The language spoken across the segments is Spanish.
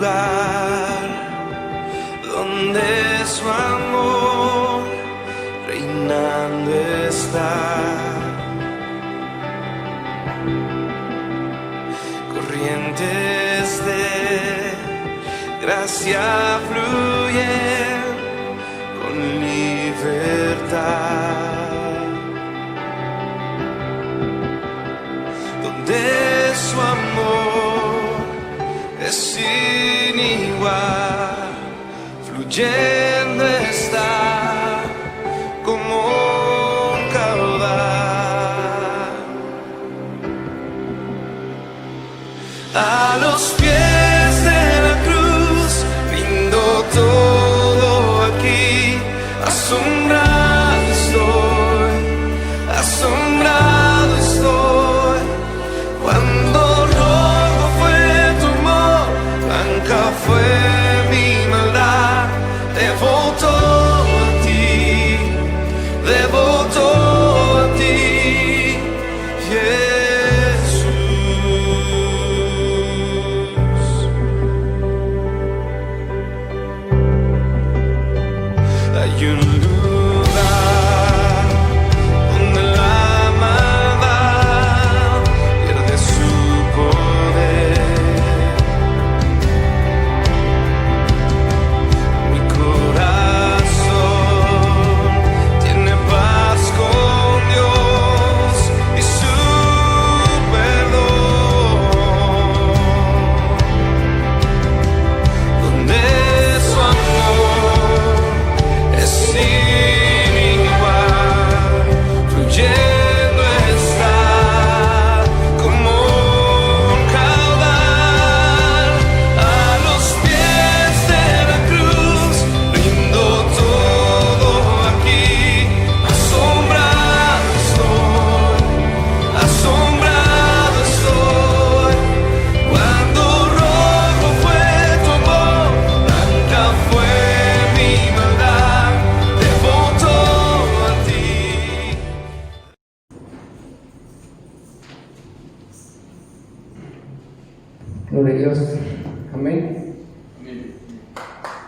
lugar donde su amor reinando está. Corrientes de gracia fluyen con libertad, donde su amor es sin igual, fluyendo está como un caudal. A los pies de la cruz rindo todo aquí, asombrado estoy, asombrado estoy. Cuando rojo fue tu amor, blanca fue mi maldad, debo todo a ti, debo todo a ti, Jesús. Hay un lugar donde la maldad pierde su poder. Mi corazón tiene paz con Dios y su perdón, donde su amor es sin igual, fluyendo está como un caudal. A los pies de la cruz rindo todo aquí, asombrado estoy, asombrado estoy. Cuando rojo fue tu amor, blanca fue mi maldad, debo todo a ti. Gloria a Dios. Amén.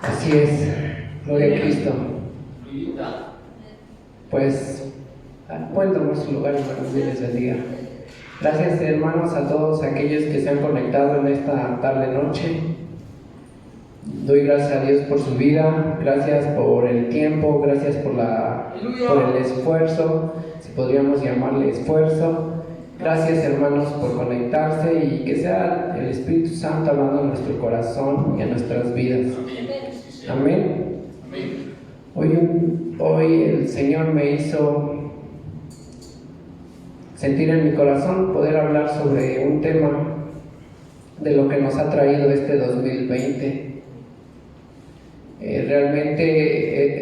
Así es. Gloria a Cristo. Pues pueden tomar su lugar, hermanos, Dios les bendiga. Gracias, hermanos, a todos aquellos que se han conectado en esta tarde-noche. Doy gracias a Dios por su vida, gracias por el tiempo, gracias por el esfuerzo, si podríamos llamarle esfuerzo. Gracias, hermanos, por conectarse y que sea el Espíritu Santo hablando en nuestro corazón y en nuestras vidas. Amén. Hoy el Señor me hizo sentir en mi corazón poder hablar sobre un tema de lo que nos ha traído este 2020. Realmente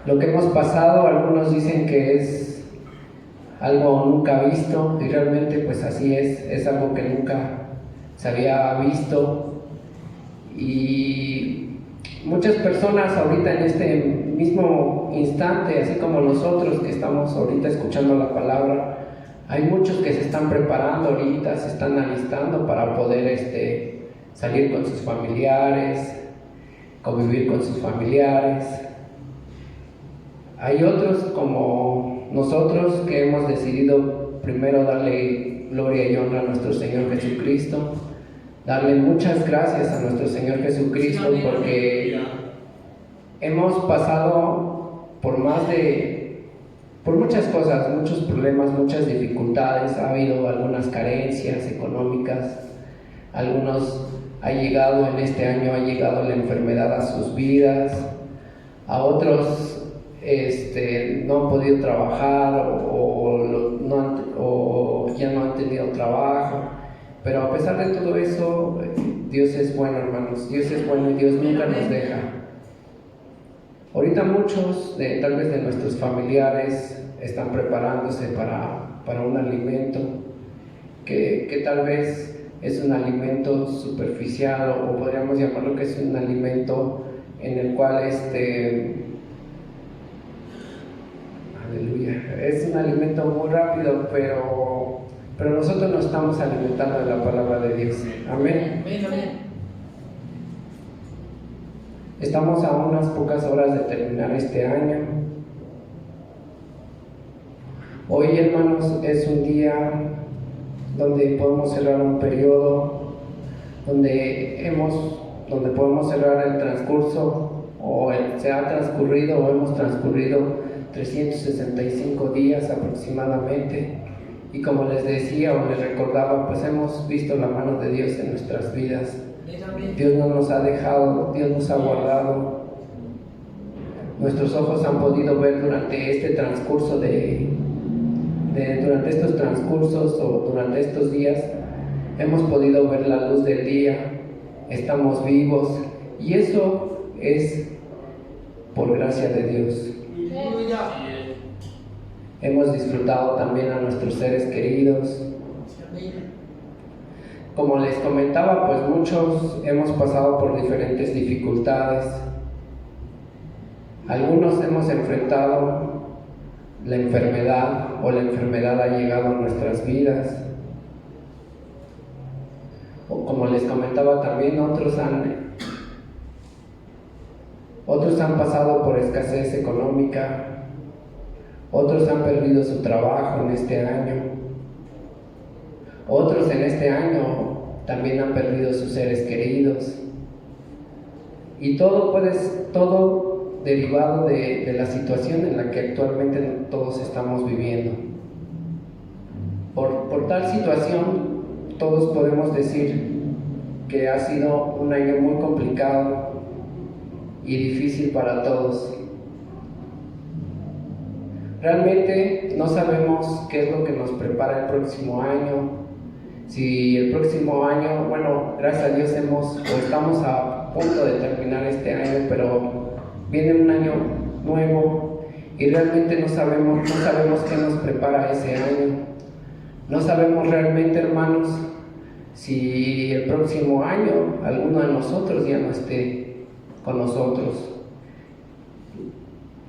lo que hemos pasado, algunos dicen que es algo nunca visto, y realmente pues así es algo que nunca se había visto. Y muchas personas ahorita en este mismo instante, así como nosotros que estamos ahorita escuchando la palabra, hay muchos que se están preparando ahorita, se están alistando para poder salir con sus familiares, convivir con sus familiares. Hay otros como nosotros que hemos decidido primero darle gloria y honra a nuestro Señor Jesucristo, darle muchas gracias a nuestro Señor Jesucristo porque hemos pasado por muchas cosas, muchos problemas, muchas dificultades. Ha habido algunas carencias económicas, algunos en este año ha llegado la enfermedad a sus vidas, a otros no han podido trabajar o ya no han tenido trabajo, pero a pesar de todo eso, Dios es bueno, hermanos, Dios es bueno y Dios nunca nos deja. Ahorita muchos, tal vez de nuestros familiares, están preparándose para un alimento que tal vez es un alimento superficial, o podríamos llamarlo que es un alimento en el cual aleluya, es un alimento muy rápido, pero pero nosotros nos estamos alimentando de la palabra de Dios. Amén. Estamos a unas pocas horas de terminar este año. Hoy, hermanos, es un día donde podemos cerrar un periodo, donde podemos cerrar el transcurso, se ha transcurrido o hemos transcurrido 365 días aproximadamente. Y como les decía o les recordaba, pues hemos visto la mano de Dios en nuestras vidas. Dios no nos ha dejado, Dios nos ha guardado. Nuestros ojos han podido ver durante este transcurso durante estos transcursos o durante estos días, hemos podido ver la luz del día, estamos vivos, y eso es por gracia de Dios. Hemos disfrutado también a nuestros seres queridos. Como les comentaba, pues muchos hemos pasado por diferentes dificultades. Algunos hemos enfrentado la enfermedad, o la enfermedad ha llegado a nuestras vidas. O como les comentaba también, otros han pasado por escasez económica, otros han perdido su trabajo en este año. Otros en este año también han perdido sus seres queridos. Y todo derivado de la situación en la que actualmente todos estamos viviendo. Por tal situación, todos podemos decir que ha sido un año muy complicado y difícil para todos. Realmente no sabemos qué es lo que nos prepara el próximo año. Si el próximo año, bueno, gracias a Dios estamos a punto de terminar este año, pero viene un año nuevo y realmente no sabemos qué nos prepara ese año. No sabemos realmente, hermanos, si el próximo año alguno de nosotros ya no esté con nosotros.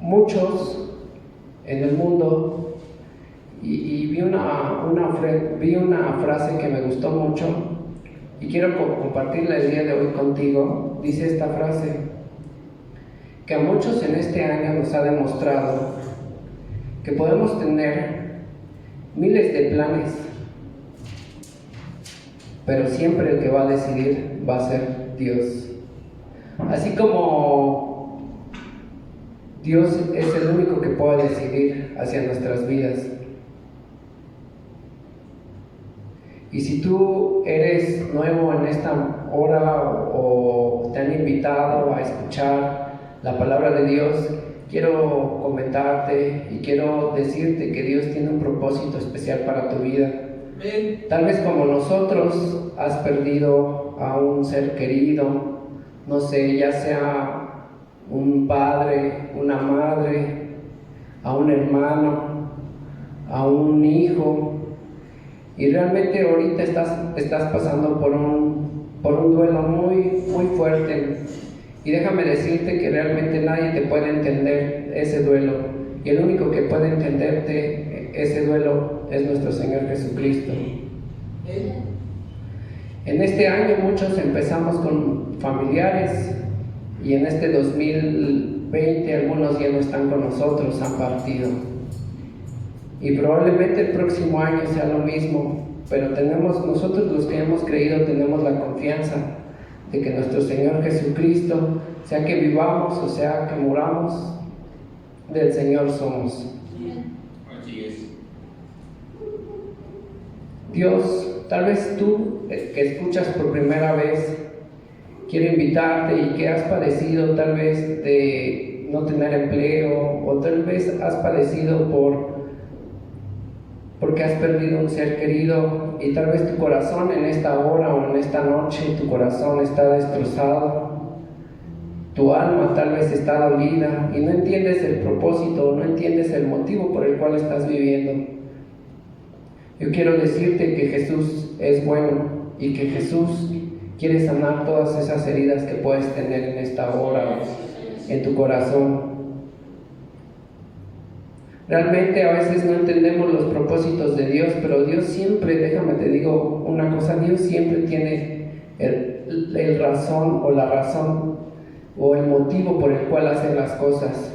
Muchos en el mundo, y vi una frase que me gustó mucho y quiero compartirla el día de hoy contigo. Dice esta frase, que a muchos en este año nos ha demostrado que podemos tener miles de planes, pero siempre el que va a decidir va a ser Dios. Así como Dios es el único que puede decidir hacia nuestras vidas. Y si tú eres nuevo en esta hora o te han invitado a escuchar la palabra de Dios, quiero comentarte y quiero decirte que Dios tiene un propósito especial para tu vida. Tal vez como nosotros has perdido a un ser querido, no sé, ya sea un padre, una madre, a un hermano, a un hijo, y realmente ahorita estás pasando por un duelo muy, muy fuerte. Y déjame decirte que realmente nadie te puede entender ese duelo, y el único que puede entenderte ese duelo es nuestro Señor Jesucristo. En este año muchos empezamos con familiares, y en este 2020 algunos ya no están con nosotros, han partido. Y probablemente el próximo año sea lo mismo, pero nosotros los que hemos creído tenemos la confianza de que nuestro Señor Jesucristo, sea que vivamos o sea que muramos, del Señor somos. Así es. Dios, tal vez tú que escuchas por primera vez, quiero invitarte y que has padecido tal vez de no tener empleo, o tal vez has padecido porque has perdido un ser querido, y tal vez tu corazón en esta hora o en esta noche, tu corazón está destrozado, tu alma tal vez está dolida y no entiendes el propósito, no entiendes el motivo por el cual estás viviendo. Yo quiero decirte que Jesús es bueno y que Jesús quiere sanar todas esas heridas que puedes tener en esta hora en tu corazón. Realmente a veces no entendemos los propósitos de Dios, pero Dios siempre, déjame te digo una cosa, Dios siempre tiene el razón o la razón o el motivo por el cual hace las cosas.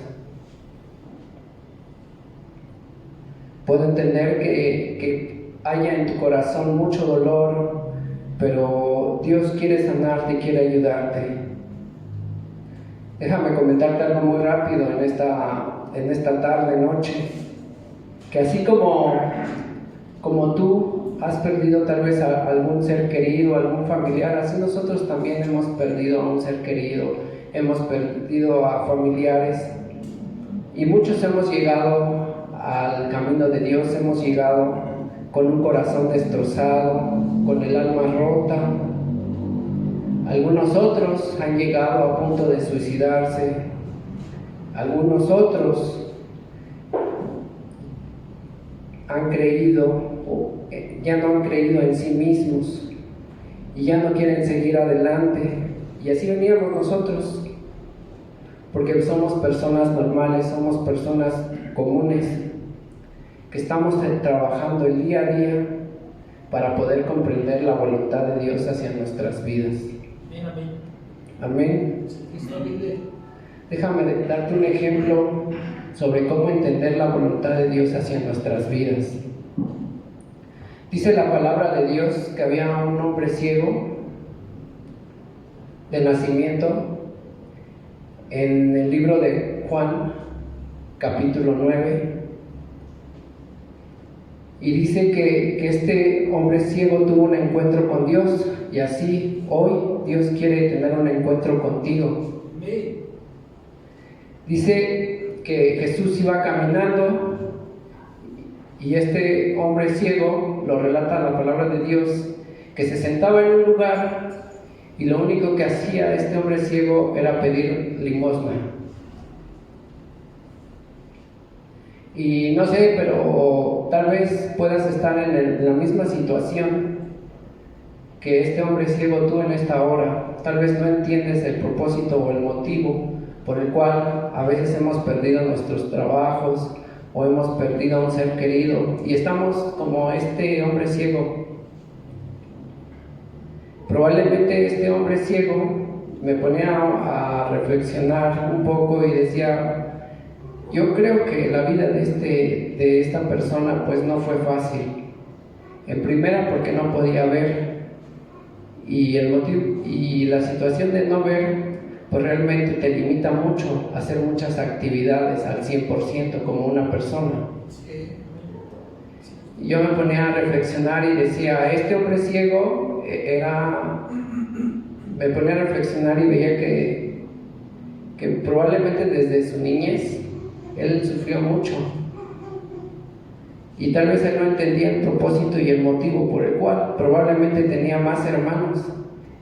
Puedo entender que haya en tu corazón mucho dolor, pero Dios quiere sanarte, quiere ayudarte. Déjame comentarte algo muy rápido en esta tarde, noche, que así como tú has perdido tal vez a algún ser querido, algún familiar, así nosotros también hemos perdido a un ser querido, hemos perdido a familiares, y muchos hemos llegado al camino de Dios, hemos llegado con un corazón destrozado, con el alma rota. Algunos otros han llegado a punto de suicidarse, algunos otros han creído, ya no han creído en sí mismos y ya no quieren seguir adelante. Y así veníamos nosotros, porque somos personas normales, somos personas comunes, que estamos trabajando el día a día para poder comprender la voluntad de Dios hacia nuestras vidas. Amén. Déjame darte un ejemplo sobre cómo entender la voluntad de Dios hacia nuestras vidas. Dice la palabra de Dios que había un hombre ciego de nacimiento en el libro de Juan, capítulo 9, y dice que este hombre ciego tuvo un encuentro con Dios, y así hoy Dios quiere tener un encuentro contigo. Dice que Jesús iba caminando y este hombre ciego, lo relata la palabra de Dios, que se sentaba en un lugar y lo único que hacía este hombre ciego era pedir limosna. Y no sé, pero tal vez puedas estar en la misma situación que este hombre ciego tú en esta hora. Tal vez no entiendes el propósito o el motivo por el cual a veces hemos perdido nuestros trabajos o hemos perdido a un ser querido y estamos como este hombre ciego. Probablemente este hombre ciego me ponía a reflexionar un poco y decía, yo creo que la vida de esta persona pues no fue fácil. En primera porque no podía ver, y el motivo y la situación de no ver pues realmente te limita mucho a hacer muchas actividades al 100% como una persona. Y yo me ponía a reflexionar y decía, este hombre ciego me ponía a reflexionar y veía que probablemente desde su niñez él sufrió mucho y tal vez él no entendía el propósito y el motivo por el cual. Probablemente tenía más hermanos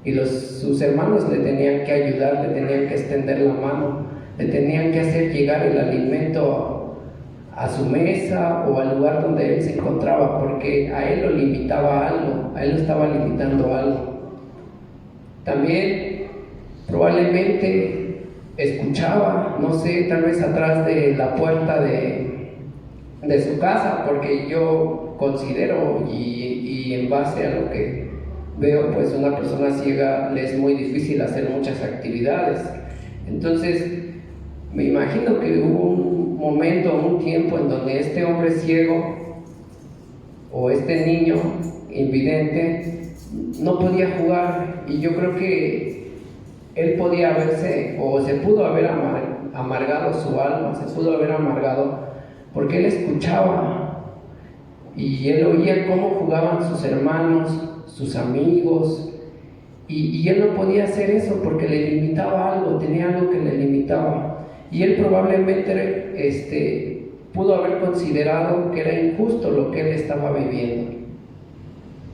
y sus hermanos le tenían que ayudar, le tenían que extender la mano, le tenían que hacer llegar el alimento a su mesa o al lugar donde él se encontraba, porque a él lo limitaba algo, a él lo estaba limitando algo. También probablemente escuchaba, no sé, tal vez atrás de la puerta de su casa, porque yo considero y en base a lo que veo, pues una persona ciega le es muy difícil hacer muchas actividades. Entonces me imagino que hubo un momento, un tiempo en donde este hombre ciego o este niño invidente no podía jugar, y yo creo que él podía haberse, o se pudo haber amargado su alma, se pudo haber amargado, porque él escuchaba y él oía cómo jugaban sus hermanos, sus amigos, y él no podía hacer eso porque le limitaba algo, tenía algo que le limitaba, y él probablemente pudo haber considerado que era injusto lo que él estaba viviendo.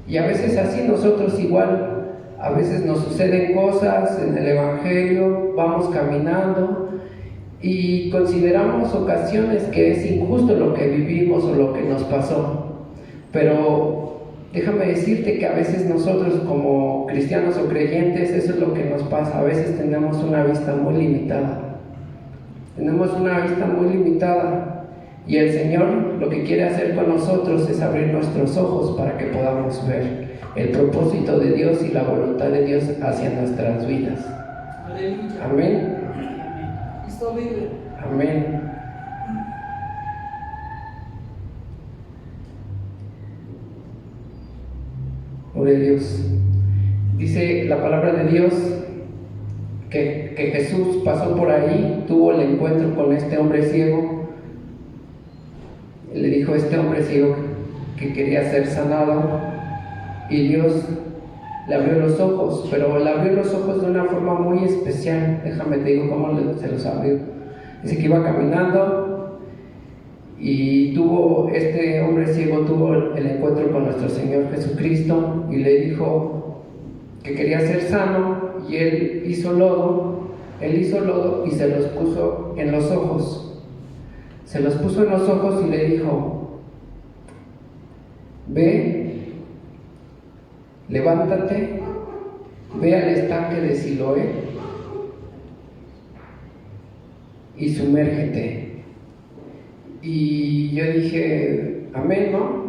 Y a veces así nosotros igual, a veces nos suceden cosas en el Evangelio, vamos caminando y consideramos ocasiones que es injusto lo que vivimos o lo que nos pasó. Pero déjame decirte que a veces nosotros como cristianos o creyentes, eso es lo que nos pasa. A veces tenemos una vista muy limitada. Tenemos una vista muy limitada Y el Señor lo que quiere hacer con nosotros es abrir nuestros ojos para que podamos ver el propósito de Dios y la voluntad de Dios hacia nuestras vidas. Aleluya. Amén. Cristo vive. Amén. Gloria a Dios. Dice la palabra de Dios que Jesús pasó por ahí, tuvo el encuentro con este hombre ciego. Le dijo a este hombre ciego que quería ser sanado, y Dios le abrió los ojos, pero le abrió los ojos de una forma muy especial. Déjame te digo cómo se los abrió. Dice que iba caminando y este hombre ciego tuvo el encuentro con nuestro Señor Jesucristo y le dijo que quería ser sano, y él hizo lodo y se los puso en los ojos. Se los puso en los ojos y le dijo: ve, levántate, ve al estanque de Siloé y sumérgete. Y yo dije, amén, ¿no?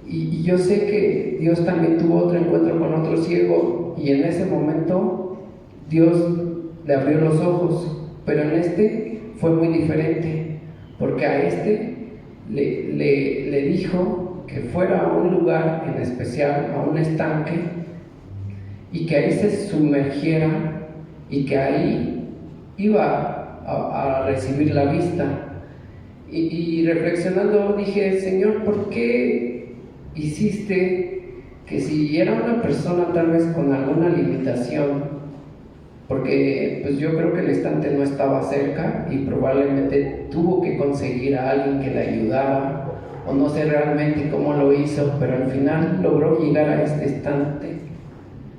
Y yo sé que Dios también tuvo otro encuentro con otro ciego, y en ese momento Dios le abrió los ojos, pero en este fue muy diferente, porque a este le dijo que fuera a un lugar en especial, a un estanque, y que ahí se sumergiera y que ahí iba a recibir la vista. Y reflexionando dije, Señor, ¿por qué hiciste que si era una persona tal vez con alguna limitación, porque pues yo creo que el estante no estaba cerca y probablemente tuvo que conseguir a alguien que le ayudara, o no sé realmente cómo lo hizo, pero al final logró llegar a este estante,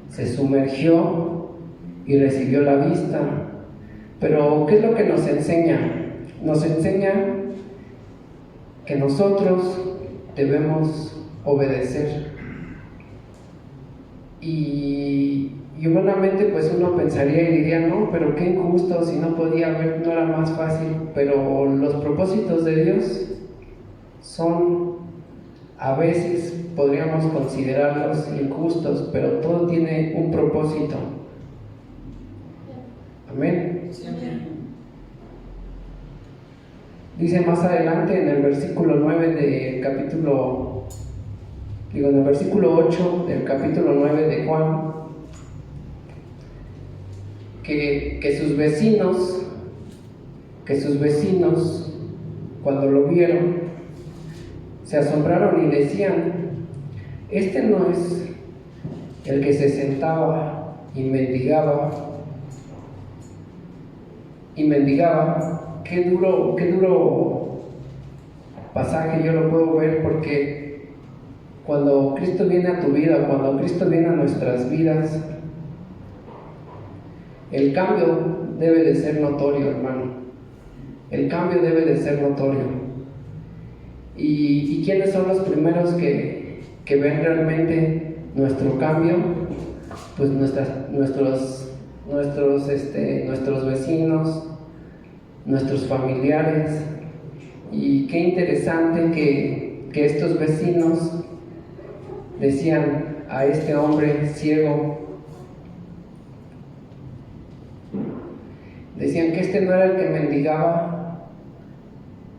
se sumergió y recibió la vista? Pero ¿qué es lo que nos enseña? Nos enseña que nosotros debemos obedecer. Y humanamente pues uno pensaría y diría, no, pero qué injusto, si no podía ver, no era más fácil. Pero los propósitos de Dios son, a veces podríamos considerarlos injustos, pero todo tiene un propósito. Amén. Dice más adelante en el versículo 9 del capítulo, en el versículo 8 del capítulo 9 de Juan, que sus vecinos, cuando lo vieron, se asombraron y decían: este no es el que se sentaba y mendigaba. Qué duro pasaje yo lo puedo ver, porque cuando Cristo viene a tu vida, cuando Cristo viene a nuestras vidas, el cambio debe de ser notorio, hermano. El cambio debe de ser notorio. ¿Y quiénes son los primeros que ven realmente nuestro cambio? Pues nuestros vecinos, nuestros familiares. Y qué interesante que estos vecinos decían a este hombre ciego, decían que este no era el que mendigaba,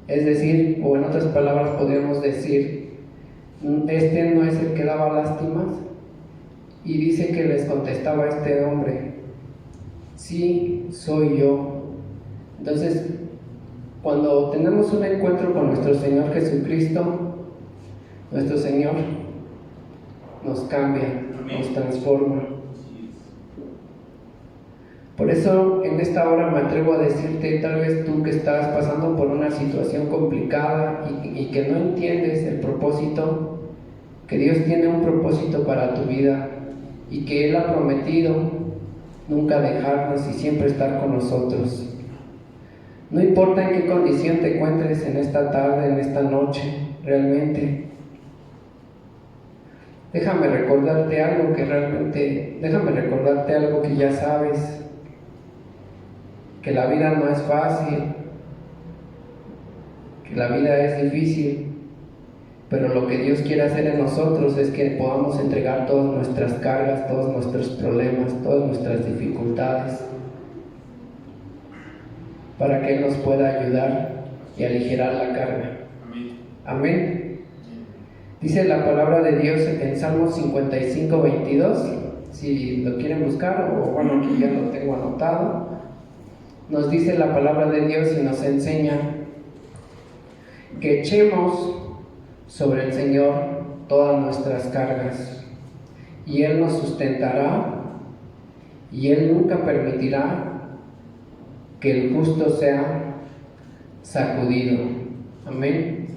es decir, o en otras palabras podríamos decir, este no es el que daba lástimas. Y dice que les contestaba este hombre: sí, soy yo. Entonces, cuando tenemos un encuentro con nuestro Señor Jesucristo, nuestro Señor nos cambia, nos transforma. Por eso en esta hora me atrevo a decirte, tal vez tú que estás pasando por una situación complicada y que no entiendes el propósito, que Dios tiene un propósito para tu vida y que Él ha prometido nunca dejarnos y siempre estar con nosotros. No importa en qué condición te encuentres en esta tarde, en esta noche, realmente. Déjame recordarte algo que ya sabes, que la vida no es fácil, que la vida es difícil, pero lo que Dios quiere hacer en nosotros es que podamos entregar todas nuestras cargas, todos nuestros problemas, todas nuestras dificultades, para que Él nos pueda ayudar y aligerar la carga. Amén. Dice la palabra de Dios en Salmos 55, 22, si lo quieren buscar, o bueno, aquí ya lo tengo anotado. Nos dice la palabra de Dios y nos enseña que echemos sobre el Señor todas nuestras cargas, y Él nos sustentará, y Él nunca permitirá que el justo sea sacudido. Amén.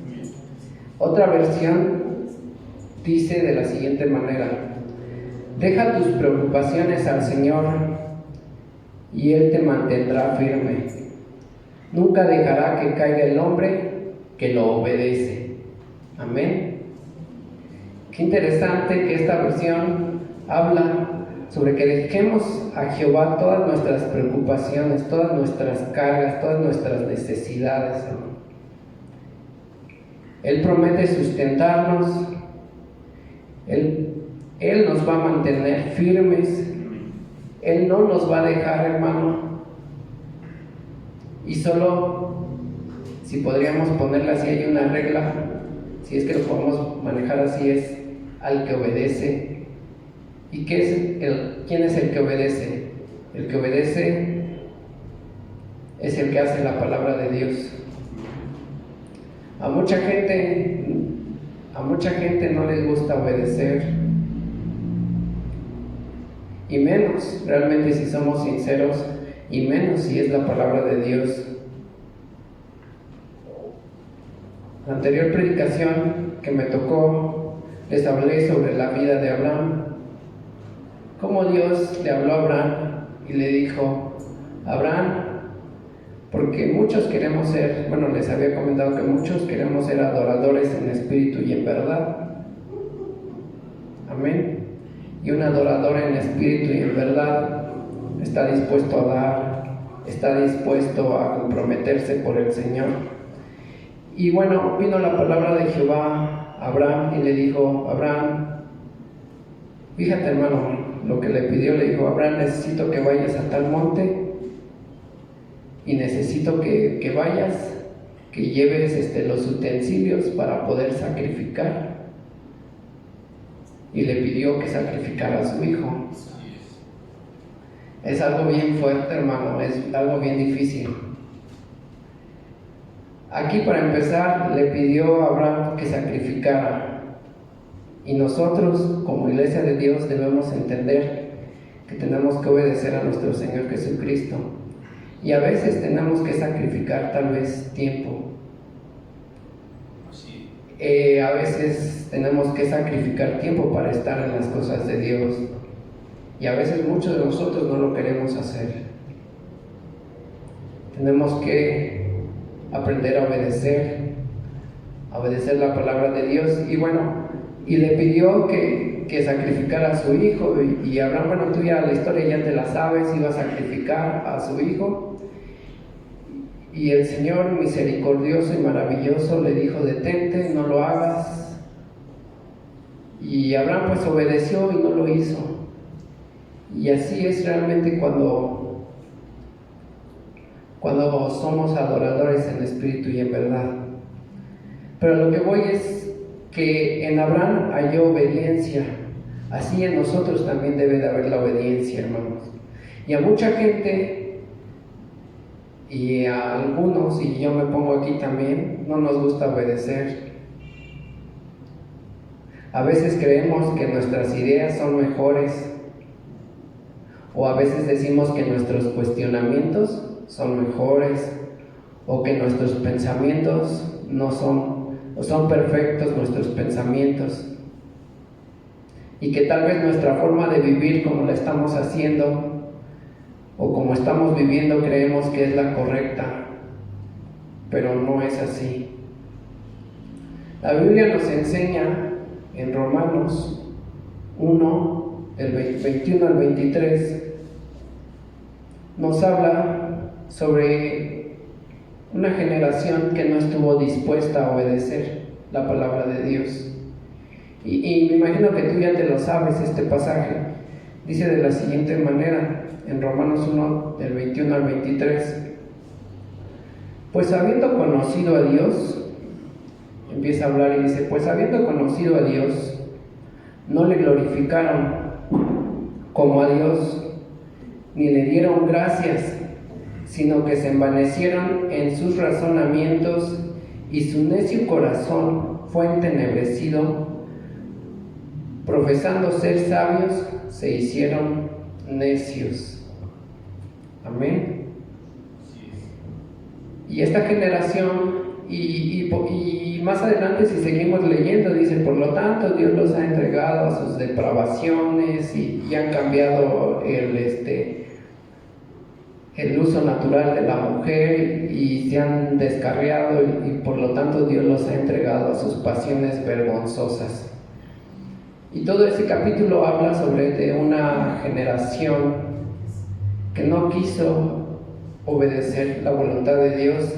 Otra versión dice de la siguiente manera: deja tus preocupaciones al Señor y Él te mantendrá firme. Nunca dejará que caiga el hombre que lo obedece. Amén. Qué interesante que esta versión habla sobre que dejemos a Jehová todas nuestras preocupaciones, todas nuestras cargas, todas nuestras necesidades. Él promete sustentarnos, Él nos va a mantener firmes, Él no nos va a dejar, hermano. Y solo, si podríamos ponerla así, hay una regla, si es que lo podemos manejar así, es al que obedece. ¿Y quién es el que obedece? El que obedece es el que hace la palabra de Dios. A mucha gente no les gusta obedecer, y menos, realmente si somos sinceros, y menos si es la palabra de Dios. La anterior predicación que me tocó, les hablé sobre la vida de Abraham, cómo Dios le habló a Abraham y le dijo: Abraham, porque muchos queremos ser, bueno, les había comentado que muchos queremos ser adoradores en espíritu y en verdad. Amén. Y un adorador en espíritu y en verdad está dispuesto a dar, está dispuesto a comprometerse por el Señor. Y bueno, vino la palabra de Jehová a Abraham y le dijo: Abraham, fíjate, hermano, lo que le pidió, le dijo: Abraham, necesito que vayas a tal monte, y necesito que vayas, que lleves los utensilios para poder sacrificar. Y le pidió que sacrificara a su hijo. Es algo bien fuerte, hermano, es algo bien difícil. Aquí, para empezar, le pidió a Abraham que sacrificara. Y nosotros, como iglesia de Dios, debemos entender que tenemos que obedecer a nuestro Señor Jesucristo. Y a veces tenemos que sacrificar tal vez tiempo. A veces tenemos que sacrificar tiempo para estar en las cosas de Dios. Y a veces muchos de nosotros no lo queremos hacer. Tenemos que aprender a obedecer la palabra de Dios. Y bueno, y le pidió que sacrificara a su hijo. Y Abraham, bueno, tú ya la historia ya te la sabes, iba a sacrificar a su hijo. Y el Señor, misericordioso y maravilloso, le dijo: detente, no lo hagas. Y Abraham pues obedeció y no lo hizo. Y así es realmente cuando somos adoradores en espíritu y en verdad. Pero lo que voy es que en Abraham hay obediencia. Así en nosotros también debe de haber la obediencia, hermanos. Y a mucha gente, y a algunos, y yo me pongo aquí también, no nos gusta obedecer. A veces creemos que nuestras ideas son mejores, o a veces decimos que nuestros cuestionamientos son mejores, o que nuestros pensamientos no son perfectos, nuestros pensamientos, y que tal vez nuestra forma de vivir, como la estamos haciendo o como estamos viviendo, creemos que es la correcta, pero no es así. La Biblia nos enseña en Romanos 1, del 21 al 23, nos habla sobre una generación que no estuvo dispuesta a obedecer la palabra de Dios. Y me imagino que tú ya te lo sabes, este pasaje. Dice de la siguiente manera, en Romanos 1, del 21 al 23. Pues habiendo conocido a Dios, empieza a hablar y dice, pues habiendo conocido a Dios, no le glorificaron como a Dios, ni le dieron gracias, sino que se envanecieron en sus razonamientos y su necio corazón fue entenebrecido. Profesando ser sabios, se hicieron necios. Amén. Y esta generación, y más adelante si seguimos leyendo, dice, por lo tanto Dios los ha entregado a sus depravaciones y han cambiado el uso natural de la mujer y se han descarriado y por lo tanto Dios los ha entregado a sus pasiones vergonzosas. Y todo ese capítulo habla de una generación que no quiso obedecer la voluntad de Dios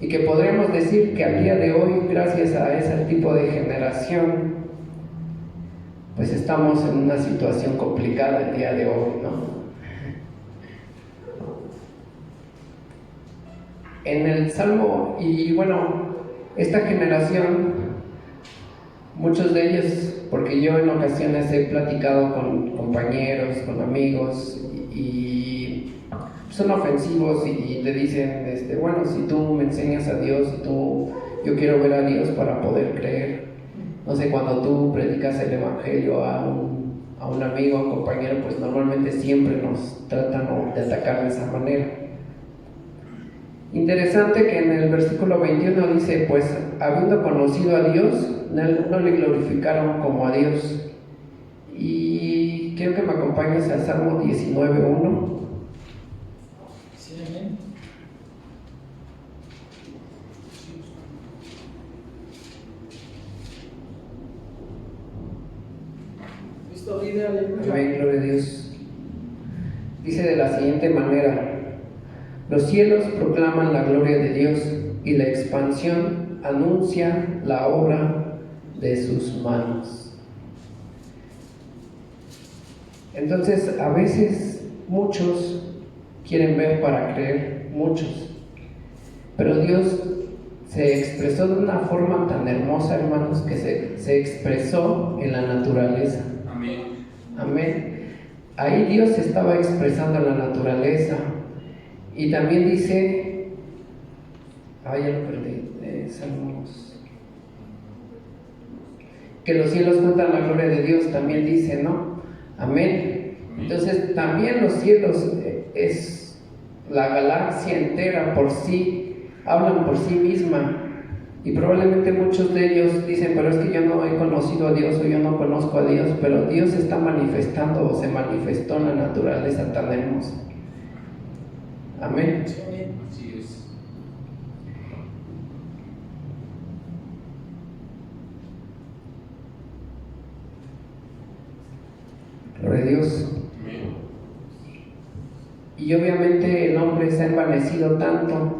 y que podríamos decir que al día de hoy, gracias a ese tipo de generación, pues estamos en una situación complicada el día de hoy, ¿no? En el Salmo, y bueno, esta generación, muchos de ellos, porque yo en ocasiones he platicado con compañeros, con amigos, y son ofensivos y te dicen, bueno, si tú me enseñas a Dios, yo quiero ver a Dios para poder creer. No sé, cuando tú predicas el Evangelio a un amigo, a un compañero, pues normalmente siempre nos tratan de atacar de esa manera. Interesante que en el versículo 21 dice, pues habiendo conocido a Dios, no le glorificaron como a Dios. Y quiero que me acompañes al Salmo 19:1. Sí, amén. Cristo vive, aleluya. Amén, gloria a Dios. Dice de la siguiente manera: los cielos proclaman la gloria de Dios y la expansión anuncia la obra de sus manos. Entonces, a veces muchos quieren ver para creer, muchos, pero Dios se expresó de una forma tan hermosa, hermanos, que se expresó en la naturaleza. Amén. Amén. Ahí Dios se estaba expresando en la naturaleza. Y también dice, ya lo perdí, Salmos, que los cielos cuentan la gloria de Dios, también dice, ¿no? Amén. Entonces también los cielos es la galaxia entera por sí, hablan por sí misma. Y probablemente muchos de ellos dicen, pero es que yo no he conocido a Dios o yo no conozco a Dios, pero Dios se está manifestando o se manifestó en la naturaleza tan hermosa. Amén. Así es. Gloria a Dios. Amén. Y obviamente el hombre se ha envanecido tanto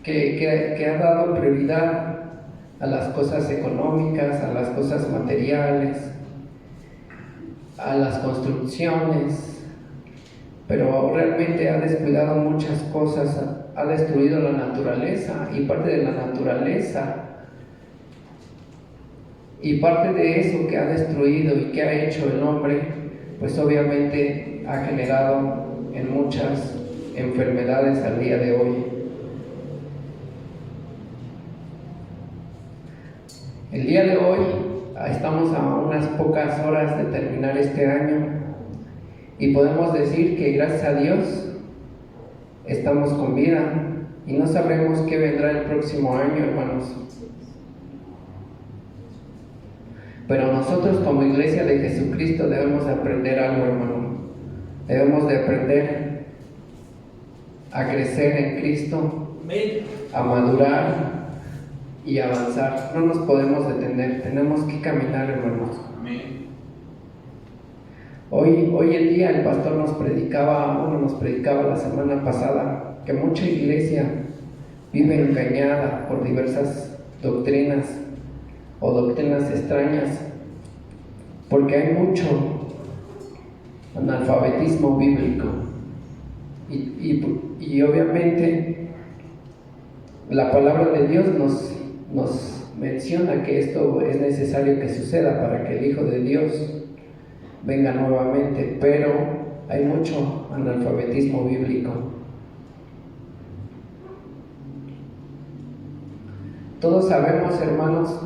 que ha dado prioridad a las cosas económicas, a las cosas materiales, a las construcciones, pero realmente ha descuidado muchas cosas, ha destruido la naturaleza y parte de la naturaleza y parte de eso que ha destruido y que ha hecho el hombre, pues obviamente ha generado en muchas enfermedades al día de hoy. El día de hoy estamos a unas pocas horas de terminar este año y podemos decir que gracias a Dios estamos con vida y no sabremos qué vendrá el próximo año, hermanos. Pero nosotros como Iglesia de Jesucristo debemos de aprender algo, hermano. Debemos de aprender a crecer en Cristo, a madurar y avanzar. No nos podemos detener, tenemos que caminar, hermanos. Amén. Hoy en día el pastor nos predicaba la semana pasada, que mucha iglesia vive engañada por diversas doctrinas o doctrinas extrañas, porque hay mucho analfabetismo bíblico y obviamente la palabra de Dios nos menciona que esto es necesario que suceda para que el Hijo de Dios venga nuevamente, pero hay mucho analfabetismo bíblico. Todos sabemos, hermanos,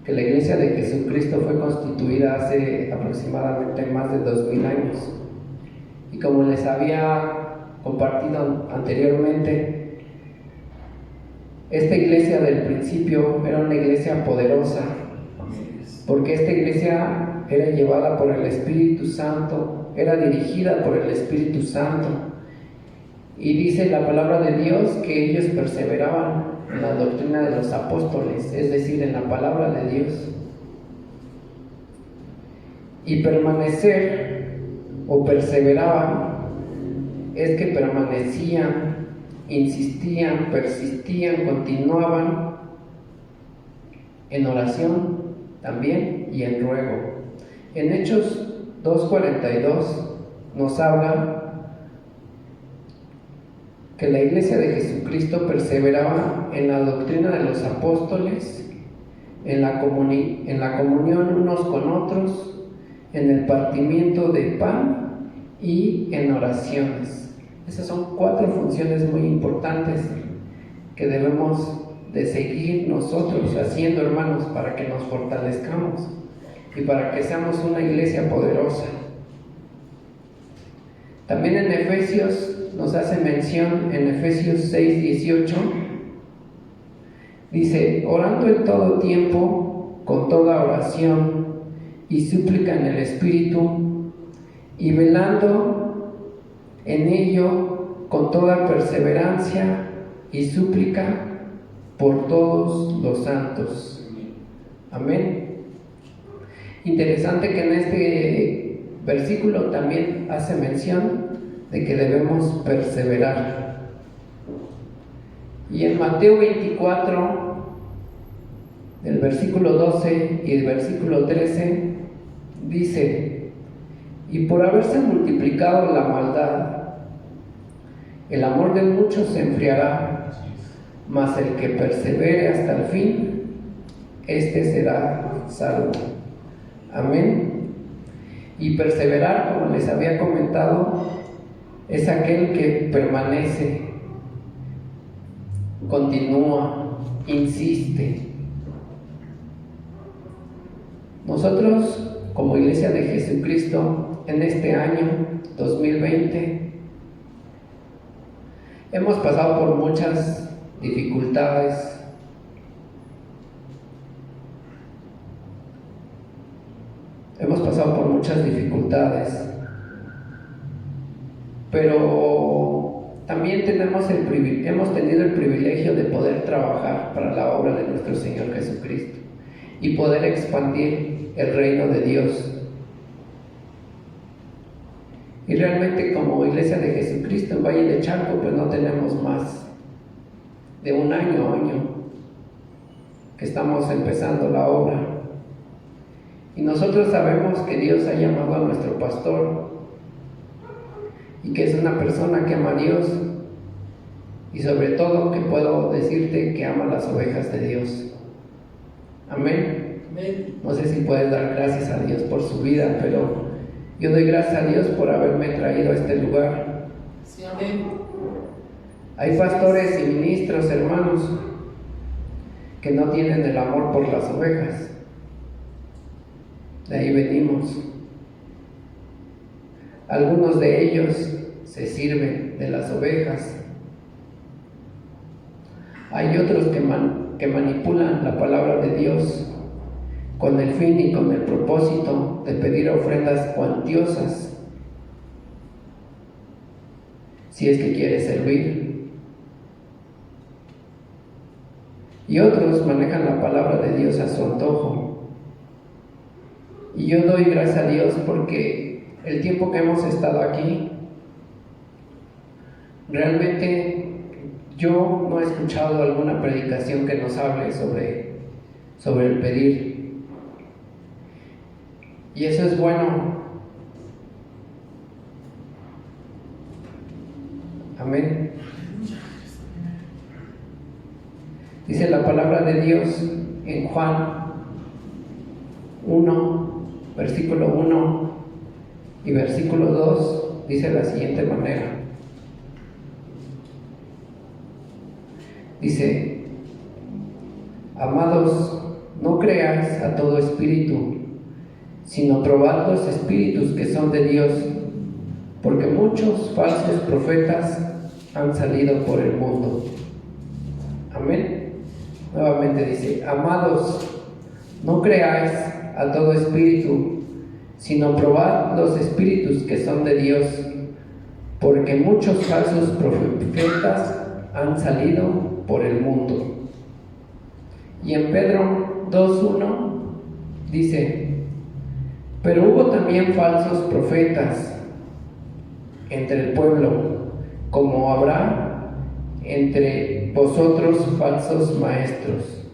que la Iglesia de Jesucristo fue constituida hace aproximadamente más de 2000 años. Y como les había compartido anteriormente, esta iglesia del principio era una iglesia poderosa, porque esta iglesia era llevada por el Espíritu Santo, era dirigida por el Espíritu Santo. Y dice la palabra de Dios que ellos perseveraban en la doctrina de los apóstoles, es decir, en la palabra de Dios. Y permanecer o perseveraban es que permanecían, insistían, persistían, continuaban en oración también y en ruego. En Hechos 2:42 nos habla que la iglesia de Jesucristo perseveraba en la doctrina de los apóstoles, en la comunión unos con otros, en el partimiento de pan y en oraciones. Esas son 4 funciones muy importantes que debemos de seguir nosotros haciendo, hermanos, para que nos fortalezcamos y para que seamos una iglesia poderosa. También en Efesios nos hace mención, en Efesios 6:18, dice: orando en todo tiempo, con toda oración y súplica en el Espíritu, y velando en ello con toda perseverancia y súplica por todos los santos. Amén. Interesante que en este versículo también hace mención de que debemos perseverar. Y en Mateo 24, del versículo 12 y el versículo 13, dice: y por haberse multiplicado la maldad, el amor de muchos se enfriará, mas el que persevere hasta el fin, éste será salvo. Amén. Y perseverar, como les había comentado, es aquel que permanece, continúa, insiste. Nosotros, como Iglesia de Jesucristo, en este año 2020, hemos pasado por muchas dificultades. Pero también hemos tenido el privilegio de poder trabajar para la obra de nuestro Señor Jesucristo y poder expandir el reino de Dios. Y realmente, como Iglesia de Jesucristo en Valle de Chalco, pues no tenemos más de un año que estamos empezando la obra. Y nosotros sabemos que Dios ha llamado a nuestro pastor y que es una persona que ama a Dios, y sobre todo que puedo decirte que ama las ovejas de Dios. Amén. Amén. No sé si puedes dar gracias a Dios por su vida, pero yo doy gracias a Dios por haberme traído a este lugar. Sí, amén. Hay pastores y ministros, hermanos, que no tienen el amor por las ovejas. De ahí venimos. Algunos de ellos se sirven de las ovejas. Hay otros que manipulan la palabra de Dios con el fin y con el propósito de pedir ofrendas cuantiosas, si es que quiere servir. Y otros manejan la palabra de Dios a su antojo. Y yo doy gracias a Dios porque el tiempo que hemos estado aquí, realmente yo no he escuchado alguna predicación que nos hable sobre el pedir. Y eso es bueno. Amén. Dice la palabra de Dios en Juan 1, versículo 1 y versículo 2, dice de la siguiente manera. Dice: amados, no creáis a todo espíritu, sino probad los espíritus que son de Dios, porque muchos falsos profetas han salido por el mundo. Amén. Nuevamente dice: amados, no creáis a todo espíritu, sino probad los espíritus que son de Dios, porque muchos falsos profetas han salido por el mundo. Y en Pedro 2:1 dice: pero hubo también falsos profetas entre el pueblo, como habrá entre vosotros falsos maestros,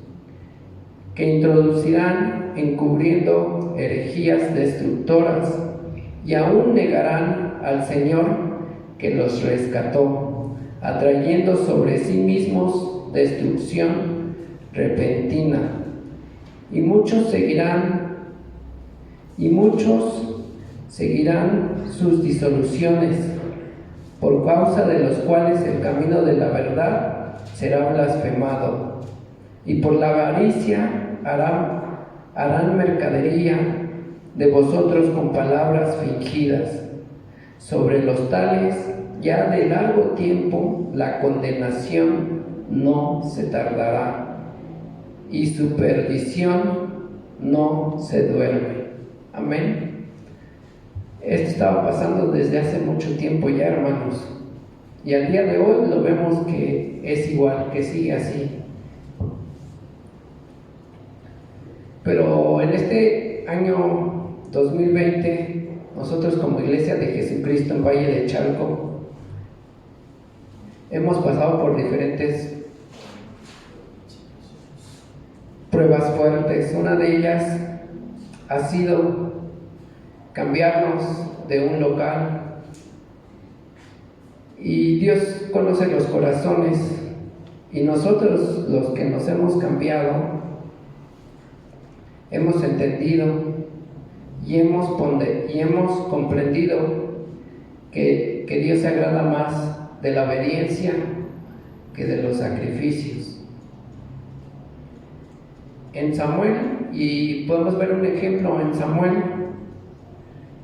que introducirán encubriendo herejías destructoras, y aún negarán al Señor que los rescató, atrayendo sobre sí mismos destrucción repentina. Y muchos seguirán sus disoluciones, por causa de los cuales el camino de la verdad será blasfemado, y por la avaricia harán mercadería de vosotros con palabras fingidas. Sobre los tales, ya de largo tiempo, la condenación no se tardará, y su perdición no se duerme. Amén. Esto estaba pasando desde hace mucho tiempo ya, hermanos, y al día de hoy lo vemos que es igual, que sigue así. Pero en este año 2020, nosotros como Iglesia de Jesucristo en Valle de Chalco hemos pasado por diferentes pruebas fuertes. Una de ellas ha sido cambiarnos de un local, y Dios conoce los corazones, y nosotros los que nos hemos cambiado hemos entendido y hemos comprendido que Dios se agrada más de la obediencia que de los sacrificios. En Samuel, y podemos ver un ejemplo en Samuel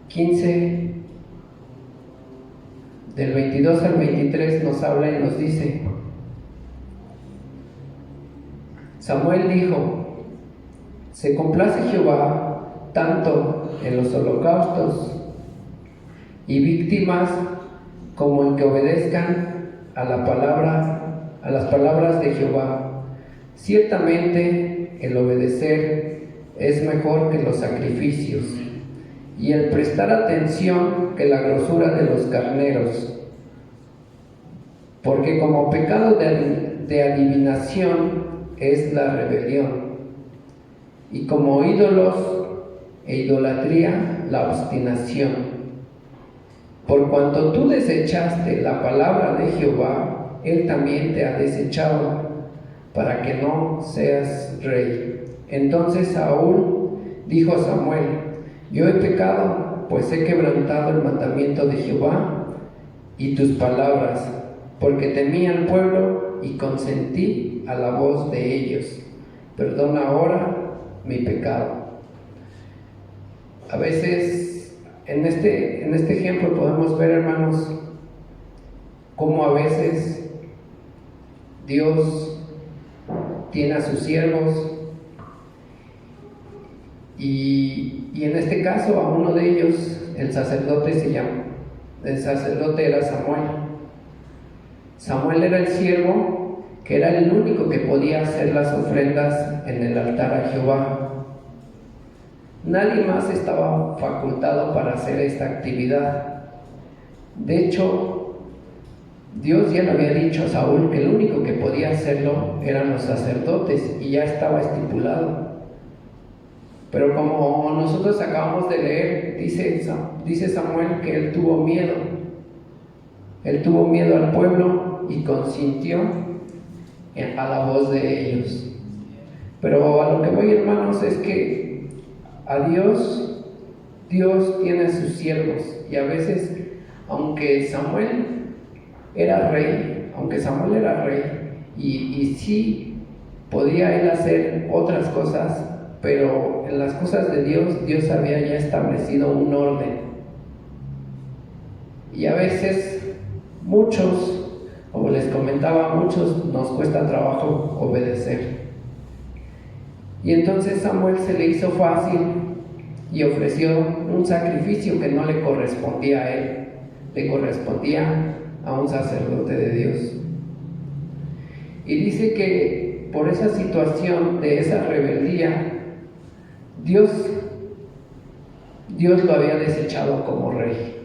15, del 22 al 23, nos habla y nos dice: Samuel dijo: se complace Jehová tanto en los holocaustos y víctimas como en que obedezcan a las palabras de Jehová. Ciertamente el obedecer es mejor que los sacrificios, y el prestar atención que la grosura de los carneros, porque como pecado de adivinación es la rebelión, y como ídolos e idolatría la obstinación. Por cuanto tú desechaste la palabra de Jehová, Él también te ha desechado, para que no seas rey. Entonces Saúl dijo a Samuel: yo he pecado, pues he quebrantado el mandamiento de Jehová y tus palabras, porque temí al pueblo y consentí a la voz de ellos. Perdona ahora mi pecado. A veces en este ejemplo podemos ver, hermanos, cómo a veces Dios tiene a sus siervos, y en este caso a uno de ellos, el sacerdote era Samuel. Samuel era el siervo que era el único que podía hacer las ofrendas en el altar a Jehová. Nadie más estaba facultado para hacer esta actividad. De hecho, Dios ya le había dicho a Saúl que el único que podía hacerlo eran los sacerdotes y ya estaba estipulado. Pero como nosotros acabamos de leer, dice Samuel que él tuvo miedo. Él tuvo miedo al pueblo y consintió a la voz de ellos. Pero a lo que voy, hermanos, es que a Dios tiene a sus siervos, y a veces, aunque Samuel era rey, y sí podía él hacer otras cosas, pero en las cosas de Dios había ya establecido un orden. Y a veces muchos, como les comentaba, a muchos nos cuesta trabajo obedecer. Y entonces Samuel se le hizo fácil y ofreció un sacrificio que no le correspondía a él, le correspondía a un sacerdote de Dios. Y dice que por esa situación de esa rebeldía, Dios lo había desechado como rey.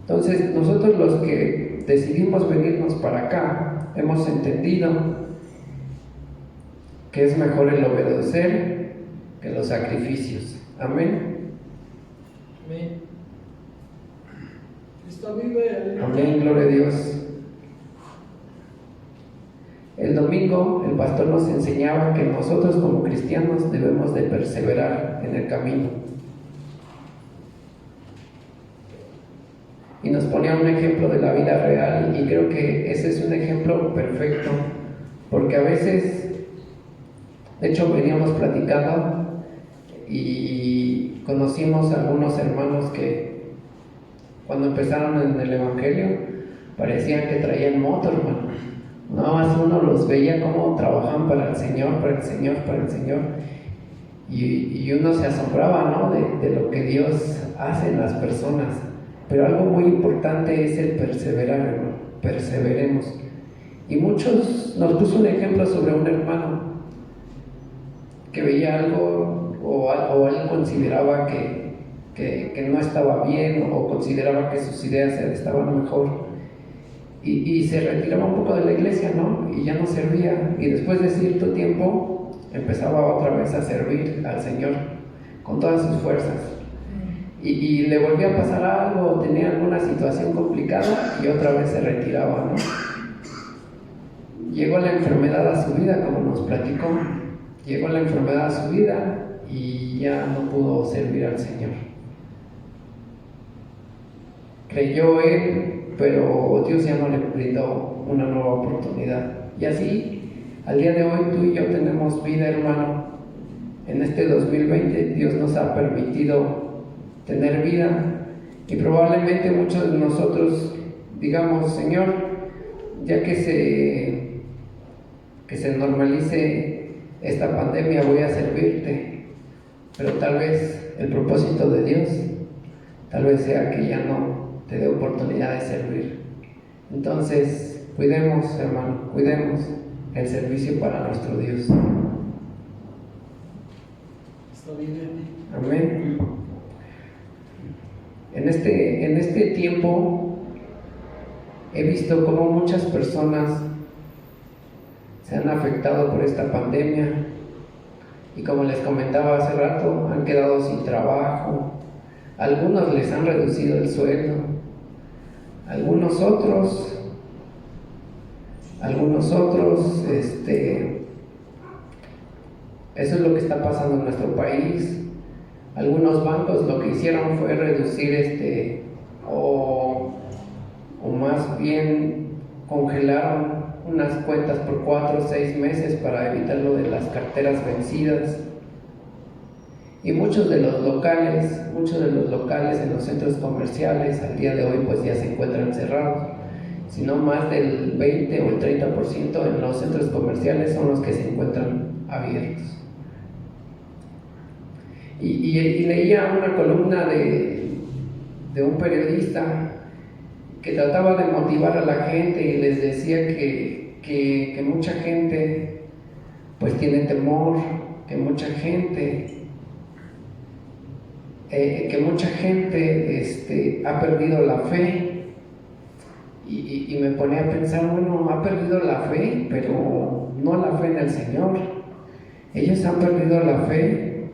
Entonces nosotros, los que decidimos venirnos para acá, hemos entendido que es mejor el obedecer que los sacrificios. Amén. Amén. Cristo vive. Aleluya. Amén, gloria a Dios. El domingo el pastor nos enseñaba que nosotros como cristianos debemos de perseverar en el camino. Y nos ponía un ejemplo de la vida real, y creo que ese es un ejemplo perfecto, porque a veces, de hecho veníamos platicando y conocimos a algunos hermanos que cuando empezaron en el Evangelio parecían que traían moto, hermano. Nada más uno los veía cómo trabajaban para el Señor, y uno se asombraba, ¿no?, de lo que Dios hace en las personas. Pero algo muy importante es el perseverar, hermano. Perseveremos. Y muchos nos puso un ejemplo sobre un hermano que veía algo o él consideraba que no estaba bien, o consideraba que sus ideas estaban mejor, y se retiraba un poco de la iglesia, ¿no?, y ya no servía, y después de cierto tiempo empezaba otra vez a servir al Señor con todas sus fuerzas, y le volvía a pasar algo, tenía alguna situación complicada y otra vez se retiraba, ¿no? Llegó la enfermedad a su vida, como nos platicó. Llegó la enfermedad a su vida y ya no pudo servir al Señor. Creyó él, pero Dios ya no le brindó una nueva oportunidad. Y así, al día de hoy, tú y yo tenemos vida, hermano. En este 2020 Dios nos ha permitido tener vida, y probablemente muchos de nosotros digamos: Señor, ya que se normalice esta pandemia, voy a servirte. Pero tal vez el propósito de Dios tal vez sea que ya no te dé oportunidad de servir. Entonces cuidemos, hermano, cuidemos el servicio para nuestro Dios. Cristo vive. Amén. En este tiempo he visto cómo muchas personas se han afectado por esta pandemia, y como les comentaba hace rato, han quedado sin trabajo. Algunos les han reducido el sueldo, algunos otros, eso es lo que está pasando en nuestro país. Algunos bancos lo que hicieron fue reducir o más bien congelaron unas cuentas por 4 o 6 meses para evitar lo de las carteras vencidas. Y muchos de los locales en los centros comerciales al día de hoy pues ya se encuentran cerrados. Si no, más del 20 o el 30% en los centros comerciales son los que se encuentran abiertos. Y leía una columna de un periodista que trataba de motivar a la gente y les decía que mucha gente pues tiene temor, que mucha gente ha perdido la fe, Y me ponía a pensar, bueno, ha perdido la fe, pero no la fe en el Señor. Ellos han perdido la fe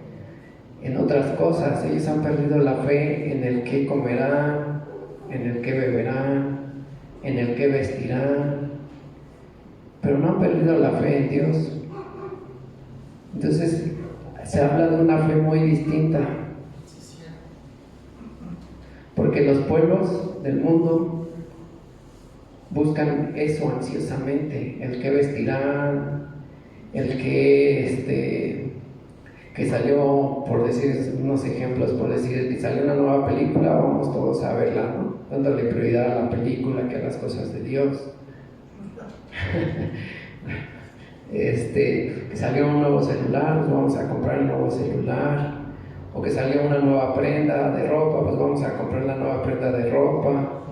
en otras cosas, ellos han perdido la fe en el que comerán, en el que beberán, en el que vestirán, pero no han perdido la fe en Dios. Entonces se habla de una fe muy distinta, porque los pueblos del mundo buscan eso ansiosamente, el que vestirán, el que salió, por decir unos ejemplos, por decir que salió una nueva película, vamos todos a verla, ¿no? Dándole prioridad a la película que a las cosas de Dios. Que salió un nuevo celular, pues vamos a comprar el nuevo celular. O que salió una nueva prenda de ropa, pues vamos a comprar la nueva prenda de ropa.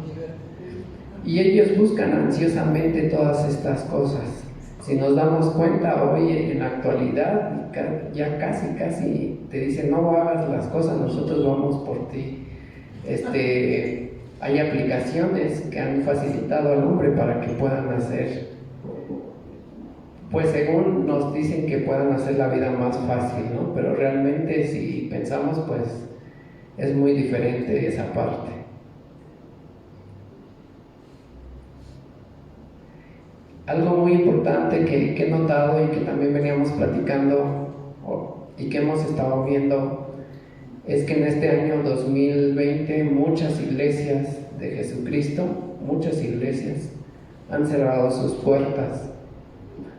Y ellos buscan ansiosamente todas estas cosas. Si nos damos cuenta hoy en la actualidad, ya casi te dicen no hagas las cosas, nosotros vamos por ti. Hay aplicaciones que han facilitado al hombre para que puedan hacer, pues según nos dicen que puedan hacer la vida más fácil, ¿no? Pero realmente si pensamos, pues es muy diferente esa parte. Algo muy importante que he notado y que también veníamos platicando y que hemos estado viendo es que en este año 2020 muchas iglesias de Jesucristo, muchas iglesias han cerrado sus puertas.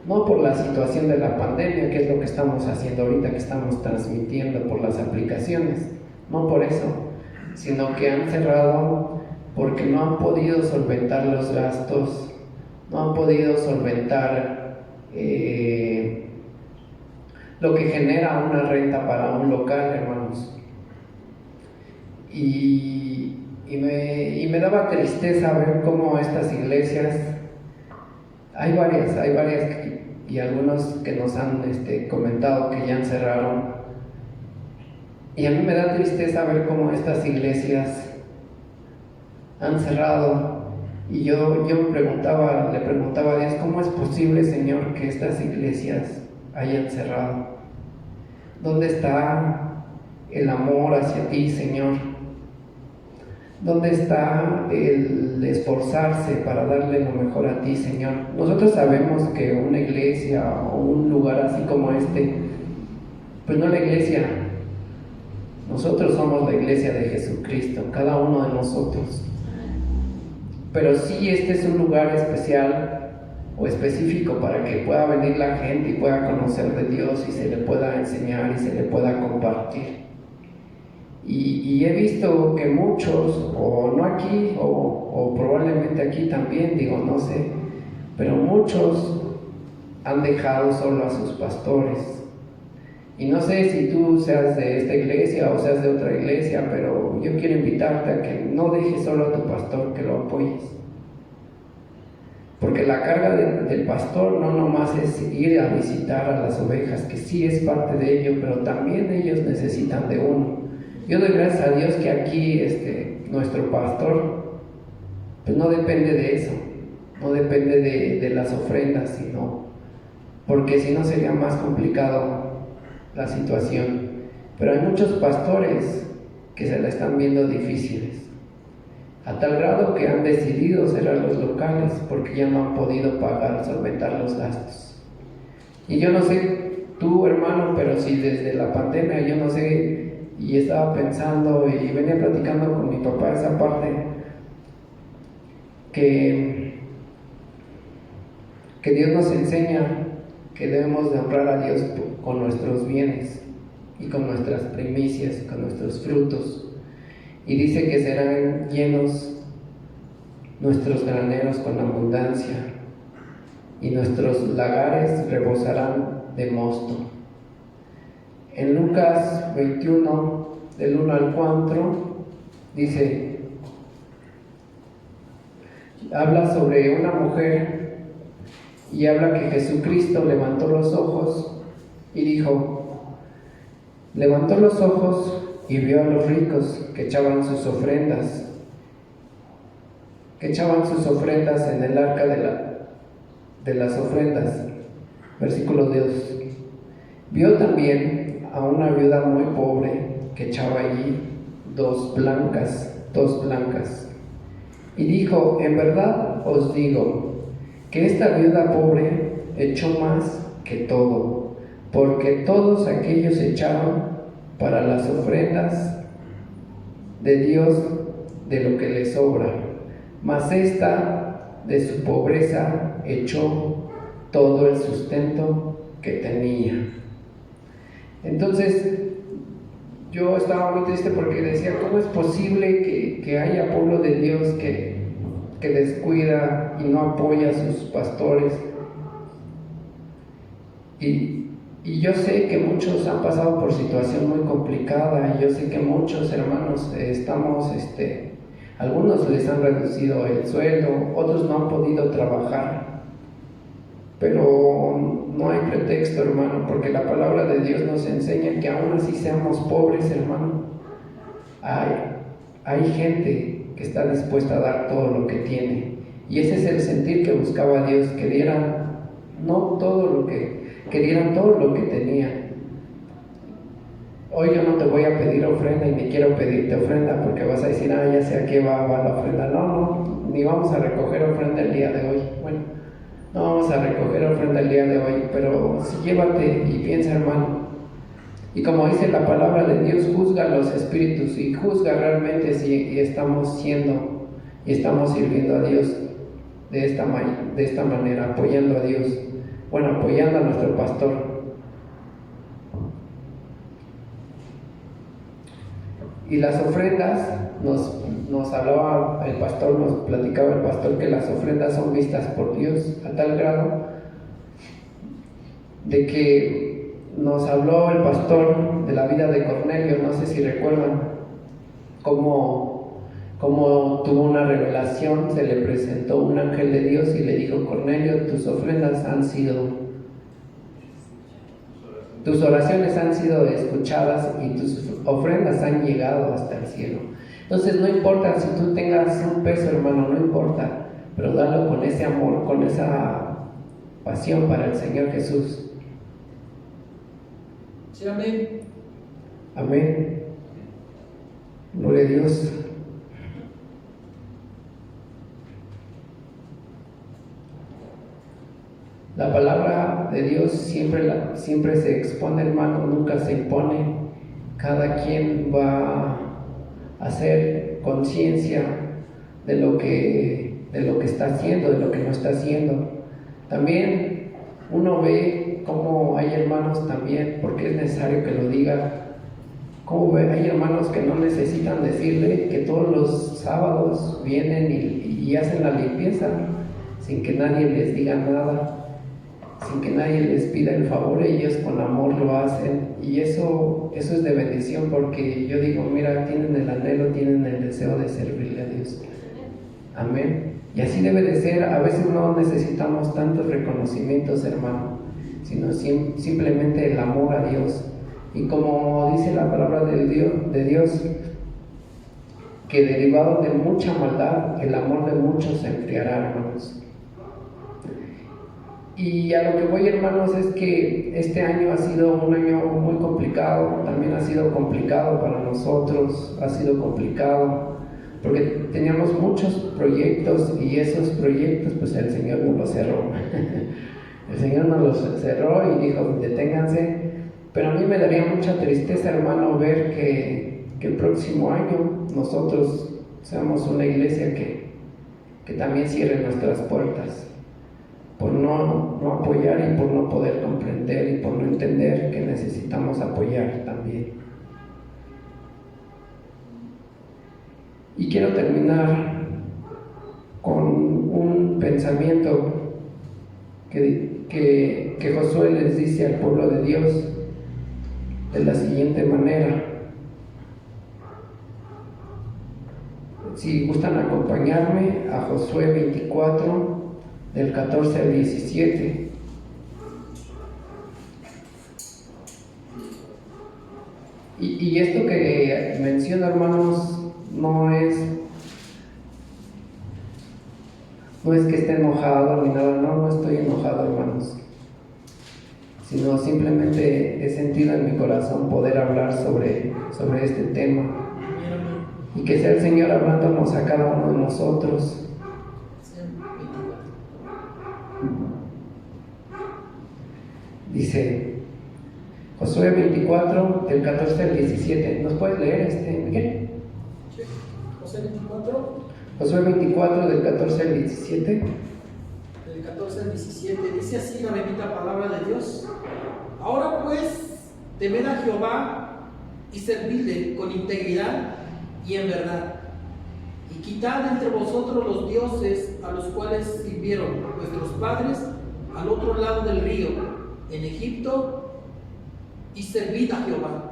No por la situación de la pandemia, que es lo que estamos haciendo ahorita, que estamos transmitiendo por las aplicaciones, no por eso, sino que han cerrado porque no han podido solventar los gastos, no han podido solventar lo que genera una renta para un local, hermanos. Y me daba tristeza ver cómo estas iglesias, hay varias y algunos que nos han comentado que ya han cerrado. Y a mí me da tristeza ver cómo estas iglesias han cerrado. Y yo le preguntaba a Dios, ¿cómo es posible, Señor, que estas iglesias hayan cerrado? ¿Dónde está el amor hacia ti, Señor? ¿Dónde está el esforzarse para darle lo mejor a ti, Señor? Nosotros sabemos que una iglesia o un lugar así como pues no la iglesia. Nosotros somos la iglesia de Jesucristo, cada uno de nosotros. Pero sí, este es un lugar especial o específico para que pueda venir la gente y pueda conocer de Dios y se le pueda enseñar y se le pueda compartir. Y he visto que muchos, o no aquí, o probablemente aquí también, digo, no sé, pero muchos han dejado solo a sus pastores. Y no sé si tú seas de esta iglesia o seas de otra iglesia, pero yo quiero invitarte a que no dejes solo a tu pastor, que lo apoyes. Porque la carga del pastor no nomás es ir a visitar a las ovejas, que sí es parte de ello, pero también ellos necesitan de uno. Yo doy gracias a Dios que aquí nuestro pastor pues no depende de eso, no depende de las ofrendas, sino porque si no sería más complicado la situación. Pero hay muchos pastores que se la están viendo difíciles, a tal grado que han decidido cerrar los locales porque ya no han podido solventar los gastos. Y yo no sé tú, hermano, pero si desde la pandemia, yo no sé, y estaba pensando y venía platicando con mi papá esa parte, que Dios nos enseña que debemos de honrar a Dios con nuestros bienes y con nuestras primicias, con nuestros frutos. Y dice que serán llenos nuestros graneros con abundancia y nuestros lagares rebosarán de mosto. En Lucas 21, del 1 al 4, dice, habla sobre una mujer y habla que Jesucristo levantó los ojos y dijo, levantó los ojos y vio a los ricos que echaban sus ofrendas, que echaban sus ofrendas en el arca de las ofrendas. Versículo 2. Vio también a una viuda muy pobre que echaba allí dos blancas. Y dijo: en verdad os digo que esta viuda pobre echó más que todo, porque todos aquellos echaron para las ofrendas de Dios de lo que les sobra, mas esta de su pobreza echó todo el sustento que tenía. Entonces yo estaba muy triste porque decía: ¿cómo es posible que haya pueblo de Dios que descuida y no apoya a sus pastores? Y yo sé que muchos han pasado por situación muy complicada, y yo sé que muchos hermanos algunos les han reducido el sueldo, otros no han podido trabajar, pero no hay pretexto, hermano, porque la palabra de Dios nos enseña que aún así seamos pobres, hermano, hay gente que está dispuesta a dar todo lo que tiene, y ese es el sentir que buscaba Dios, que dieran no todo lo que dieran todo lo que tenía. Hoy yo no te voy a pedir ofrenda y ni quiero pedirte ofrenda porque vas a decir: ya sé a qué va la ofrenda. No, ni vamos a recoger ofrenda el día de hoy. Bueno, no vamos a recoger ofrenda el día de hoy, pero sí llévate y piensa, hermano. Y como dice la palabra de Dios, juzga los espíritus y juzga realmente si estamos siendo y estamos sirviendo a Dios de esta manera, apoyando a Dios. Bueno, apoyando a nuestro pastor. Y las ofrendas, nos hablaba el pastor, nos platicaba el pastor que las ofrendas son vistas por Dios a tal grado de que nos habló el pastor de la vida de Cornelio. No sé si recuerdan cómo tuvo una revelación, se le presentó un ángel de Dios y le dijo: Cornelio, tus oraciones han sido escuchadas y tus ofrendas han llegado hasta el cielo. Entonces no importa si tú tengas un peso, hermano, no importa, pero dalo con ese amor, con esa pasión para el Señor Jesús. Sí, amén. Amén. Gloria a Dios. La palabra de Dios siempre se expone, hermano, nunca se impone. Cada quien va a hacer conciencia de lo que está haciendo, de lo que no está haciendo. También uno ve cómo hay hermanos también, porque es necesario que lo diga, cómo hay hermanos que no necesitan decirle que todos los sábados vienen y hacen la limpieza sin que nadie les diga nada, sin que nadie les pida el favor. Ellos con amor lo hacen, y eso es de bendición, porque yo digo: mira, tienen el anhelo, tienen el deseo de servirle a Dios. Amén. Y así debe de ser. A veces no necesitamos tantos reconocimientos, hermano, sino simplemente el amor a Dios. Y como dice la palabra de Dios, que derivado de mucha maldad, el amor de muchos se enfriará, hermanos. Y a lo que voy, hermanos, es que este año ha sido un año muy complicado. También ha sido complicado para nosotros, ha sido complicado porque teníamos muchos proyectos, y esos proyectos pues el Señor nos los cerró. El Señor nos los cerró y dijo: deténganse. Pero a mí me daría mucha tristeza, hermano, ver que el próximo año nosotros seamos una iglesia que también cierre nuestras puertas, por no apoyar y por no poder comprender y por no entender que necesitamos apoyar también. Y quiero terminar con un pensamiento que Josué les dice al pueblo de Dios de la siguiente manera. Si gustan acompañarme a Josué 24, del 14 al 17. Y esto que menciono, hermanos, no es No es que esté enojado ni nada, no estoy enojado, hermanos, sino simplemente he sentido en mi corazón poder hablar sobre este tema y que sea el Señor hablándonos a cada uno de nosotros. Dice Josué 24, del 14 al 17. ¿Nos puedes leer, Miguel? Sí. Josué 24. Josué 24, del 14 al 17. Del 14 al 17. Dice así la bendita palabra de Dios. Ahora pues, temed a Jehová y servidle con integridad y en verdad. Y quitad entre vosotros los dioses a los cuales sirvieron vuestros padres al otro lado del río, en Egipto, y servid a Jehová.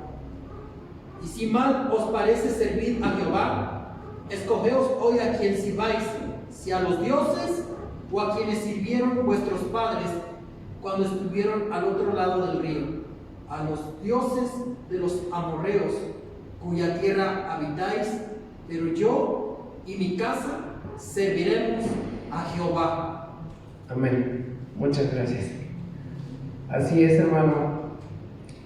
Y si mal os parece servir a Jehová, escogeos hoy a quien sirváis, si a los dioses o a quienes sirvieron vuestros padres cuando estuvieron al otro lado del río, a los dioses de los amorreos, cuya tierra habitáis, pero yo y mi casa serviremos a Jehová. Amén. Muchas gracias. Así es, hermano.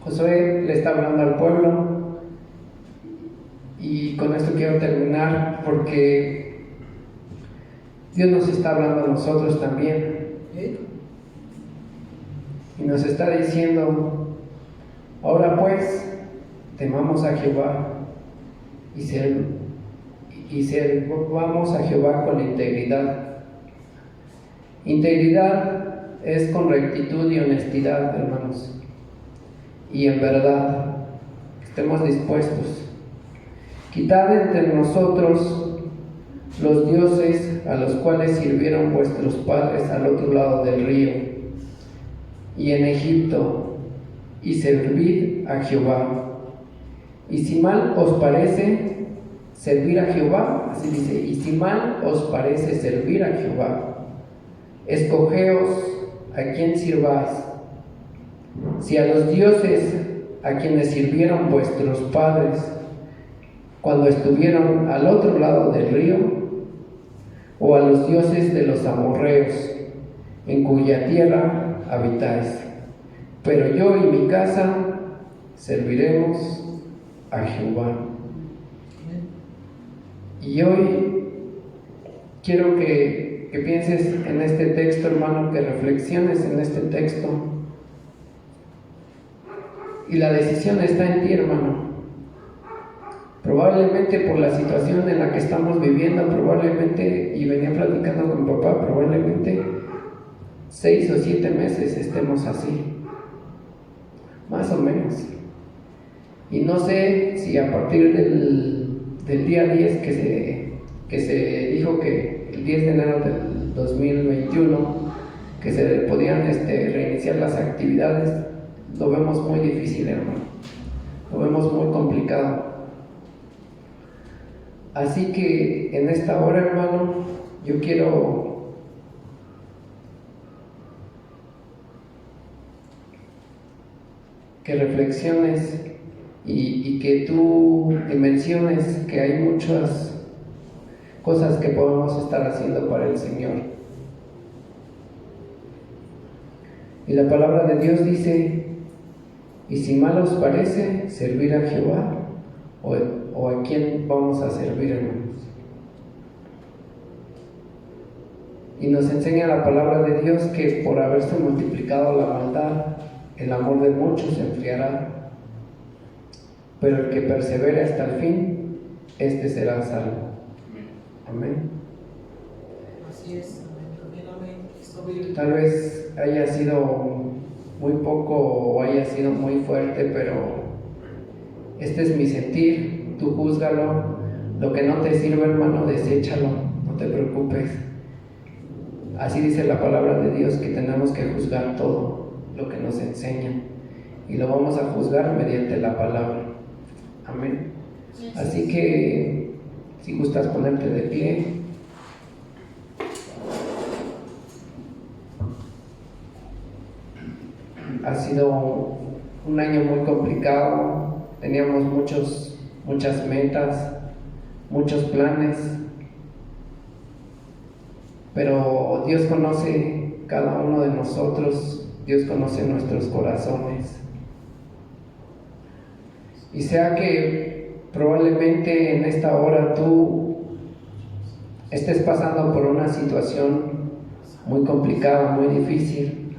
Josué le está hablando al pueblo y con esto quiero terminar porque Dios nos está hablando a nosotros también y nos está diciendo: ahora pues, temamos a Jehová y servamos a Jehová con integridad. Integridad es con rectitud y honestidad, hermanos, y en verdad, estemos dispuestos. Quitad entre nosotros los dioses a los cuales sirvieron vuestros padres al otro lado del río y en Egipto, y servid a Jehová. Y si mal os parece servir a Jehová, así dice, y si mal os parece servir a Jehová, escogeos a quien sirváis, si a los dioses a quienes sirvieron vuestros padres cuando estuvieron al otro lado del río, o a los dioses de los amorreos en cuya tierra habitáis, pero yo y mi casa serviremos a Jehová. Y hoy quiero que pienses en este texto, hermano, que reflexiones en este texto. Y la decisión está en ti, hermano. Probablemente por la situación en la que estamos viviendo, probablemente, y venía platicando con mi papá, probablemente 6 o 7 meses estemos así, más o menos. Y no sé si a partir del día 10 que se dijo que el 10 de enero del 2021 que se podían reiniciar las actividades, lo vemos muy difícil, hermano, lo vemos muy complicado. Así que en esta hora, hermano, yo quiero que reflexiones y que tú dimensiones que hay muchas cosas que podemos estar haciendo para el Señor. Y la palabra de Dios dice: y si mal os parece servir a Jehová, o a quién vamos a servir, hermanos. Y nos enseña la palabra de Dios que por haberse multiplicado la maldad, el amor de muchos se enfriará, pero el que persevere hasta el fin, este será salvo. Amén. Así es. Amén. Tal vez haya sido muy poco o haya sido muy fuerte, pero este es mi sentir. Tú júzgalo. Lo que no te sirve, hermano, deséchalo. No te preocupes. Así dice la palabra de Dios, que tenemos que juzgar todo lo que nos enseña, y lo vamos a juzgar mediante la palabra. Amén. Así que si gustas ponerte de pie. Ha sido un año muy complicado. Teníamos muchas metas, muchos planes, pero Dios conoce cada uno de nosotros, Dios conoce nuestros corazones. Y sea que probablemente en esta hora tú estés pasando por una situación muy complicada, muy difícil,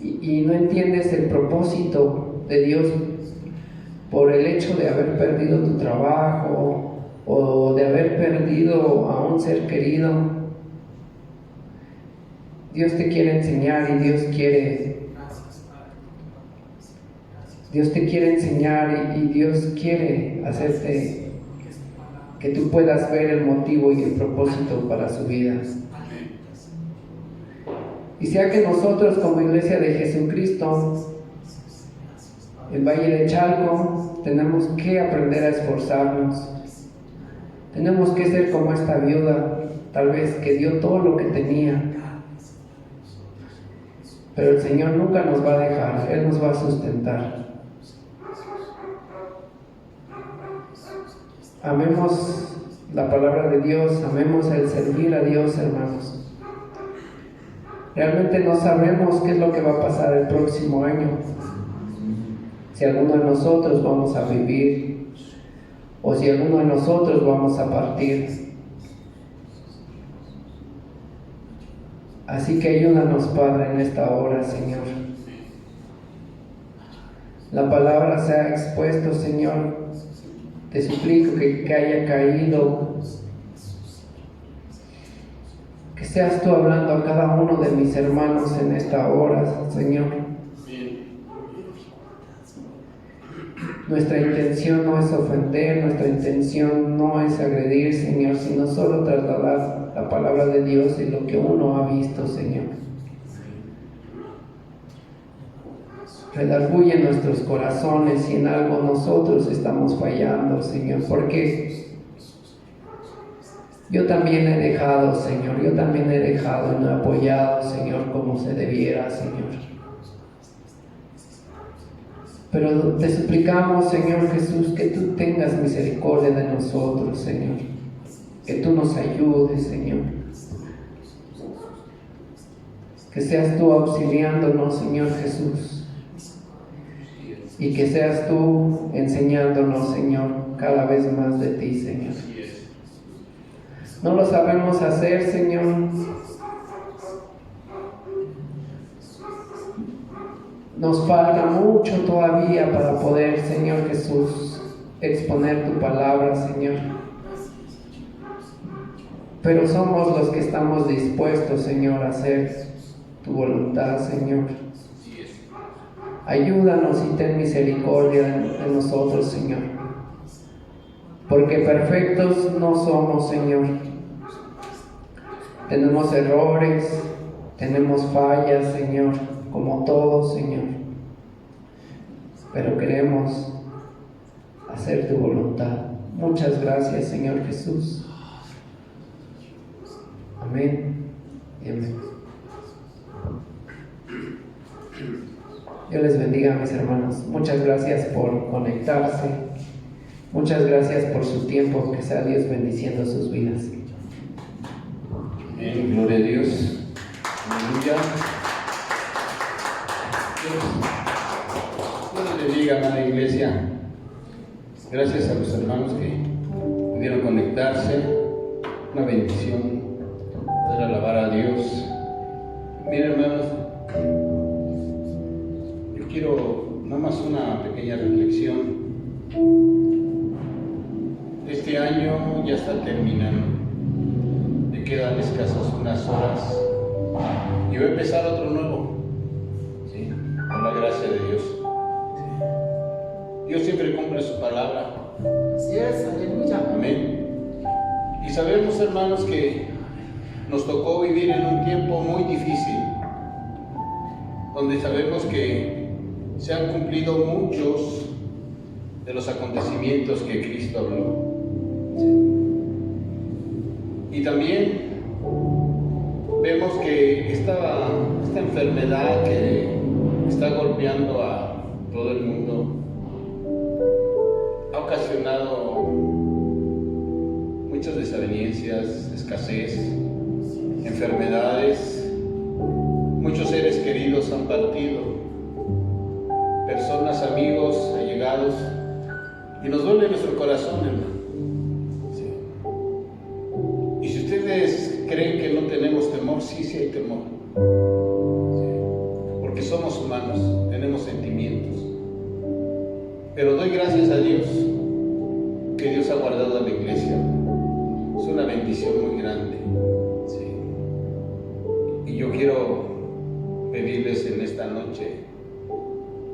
y no entiendes el propósito de Dios por el hecho de haber perdido tu trabajo o de haber perdido a un ser querido. Dios te quiere enseñar y Dios te quiere enseñar y Dios quiere hacerte que tú puedas ver el motivo y el propósito para su vida. Y sea que nosotros como Iglesia de Jesucristo, el Valle de Chalco, tenemos que aprender a esforzarnos. Tenemos que ser como esta viuda, tal vez que dio todo lo que tenía. Pero el Señor nunca nos va a dejar, Él nos va a sustentar. Amemos la palabra de Dios, amemos el servir a Dios, hermanos. Realmente no sabemos qué es lo que va a pasar el próximo año. Si alguno de nosotros vamos a vivir o si alguno de nosotros vamos a partir. Así que ayúdanos, Padre, en esta hora, Señor. La palabra se ha expuesto, Señor. Te suplico que haya caído, que seas tú hablando a cada uno de mis hermanos en esta hora, Señor. Nuestra intención no es ofender, nuestra intención no es agredir, Señor, sino solo trasladar la palabra de Dios y lo que uno ha visto, Señor. Redarguye nuestros corazones si en algo nosotros estamos fallando, Señor, porque yo también he dejado, Señor, yo también he dejado y no he apoyado, Señor, como se debiera, Señor. Pero te suplicamos, Señor Jesús, que tú tengas misericordia de nosotros, Señor, que tú nos ayudes, Señor, que seas tú auxiliándonos, Señor Jesús. Y que seas tú enseñándonos, Señor, cada vez más de ti, Señor. No lo sabemos hacer, Señor. Nos falta mucho todavía para poder, Señor Jesús, exponer tu palabra, Señor. Pero somos los que estamos dispuestos, Señor, a hacer tu voluntad, Señor. Ayúdanos y ten misericordia de nosotros, Señor. Porque perfectos no somos, Señor. Tenemos errores, tenemos fallas, Señor, como todos, Señor. Pero queremos hacer tu voluntad. Muchas gracias, Señor Jesús. Amén y amén. Dios les bendiga, mis hermanos. Muchas gracias por conectarse. Muchas gracias por su tiempo. Que sea Dios bendiciendo sus vidas. Amén, gloria a Dios. Aleluya. Dios les bendiga, amada iglesia. Gracias a los hermanos que pudieron conectarse. Una bendición poder alabar a Dios. Miren, hermanos, quiero nada más una pequeña reflexión. Este año ya está terminando, le quedan escasas unas horas y va a empezar otro nuevo, ¿sí? Con la gracia de Dios. Dios siempre cumple su palabra. Así es, aleluya. Amén. Y sabemos, hermanos, que nos tocó vivir en un tiempo muy difícil, donde sabemos que se han cumplido muchos de los acontecimientos que Cristo habló. Y también vemos que esta enfermedad que está golpeando a todo el mundo ha ocasionado muchas desavenencias, escasez, enfermedades, muchos seres queridos han partido, personas, amigos, allegados, y nos duele nuestro corazón, hermano. Sí. Y si ustedes creen que no tenemos temor, sí hay temor. Sí. Porque somos humanos, tenemos sentimientos. Pero doy gracias a Dios que Dios ha guardado a la iglesia. Es una bendición muy grande. Sí. Y yo quiero pedirles en esta noche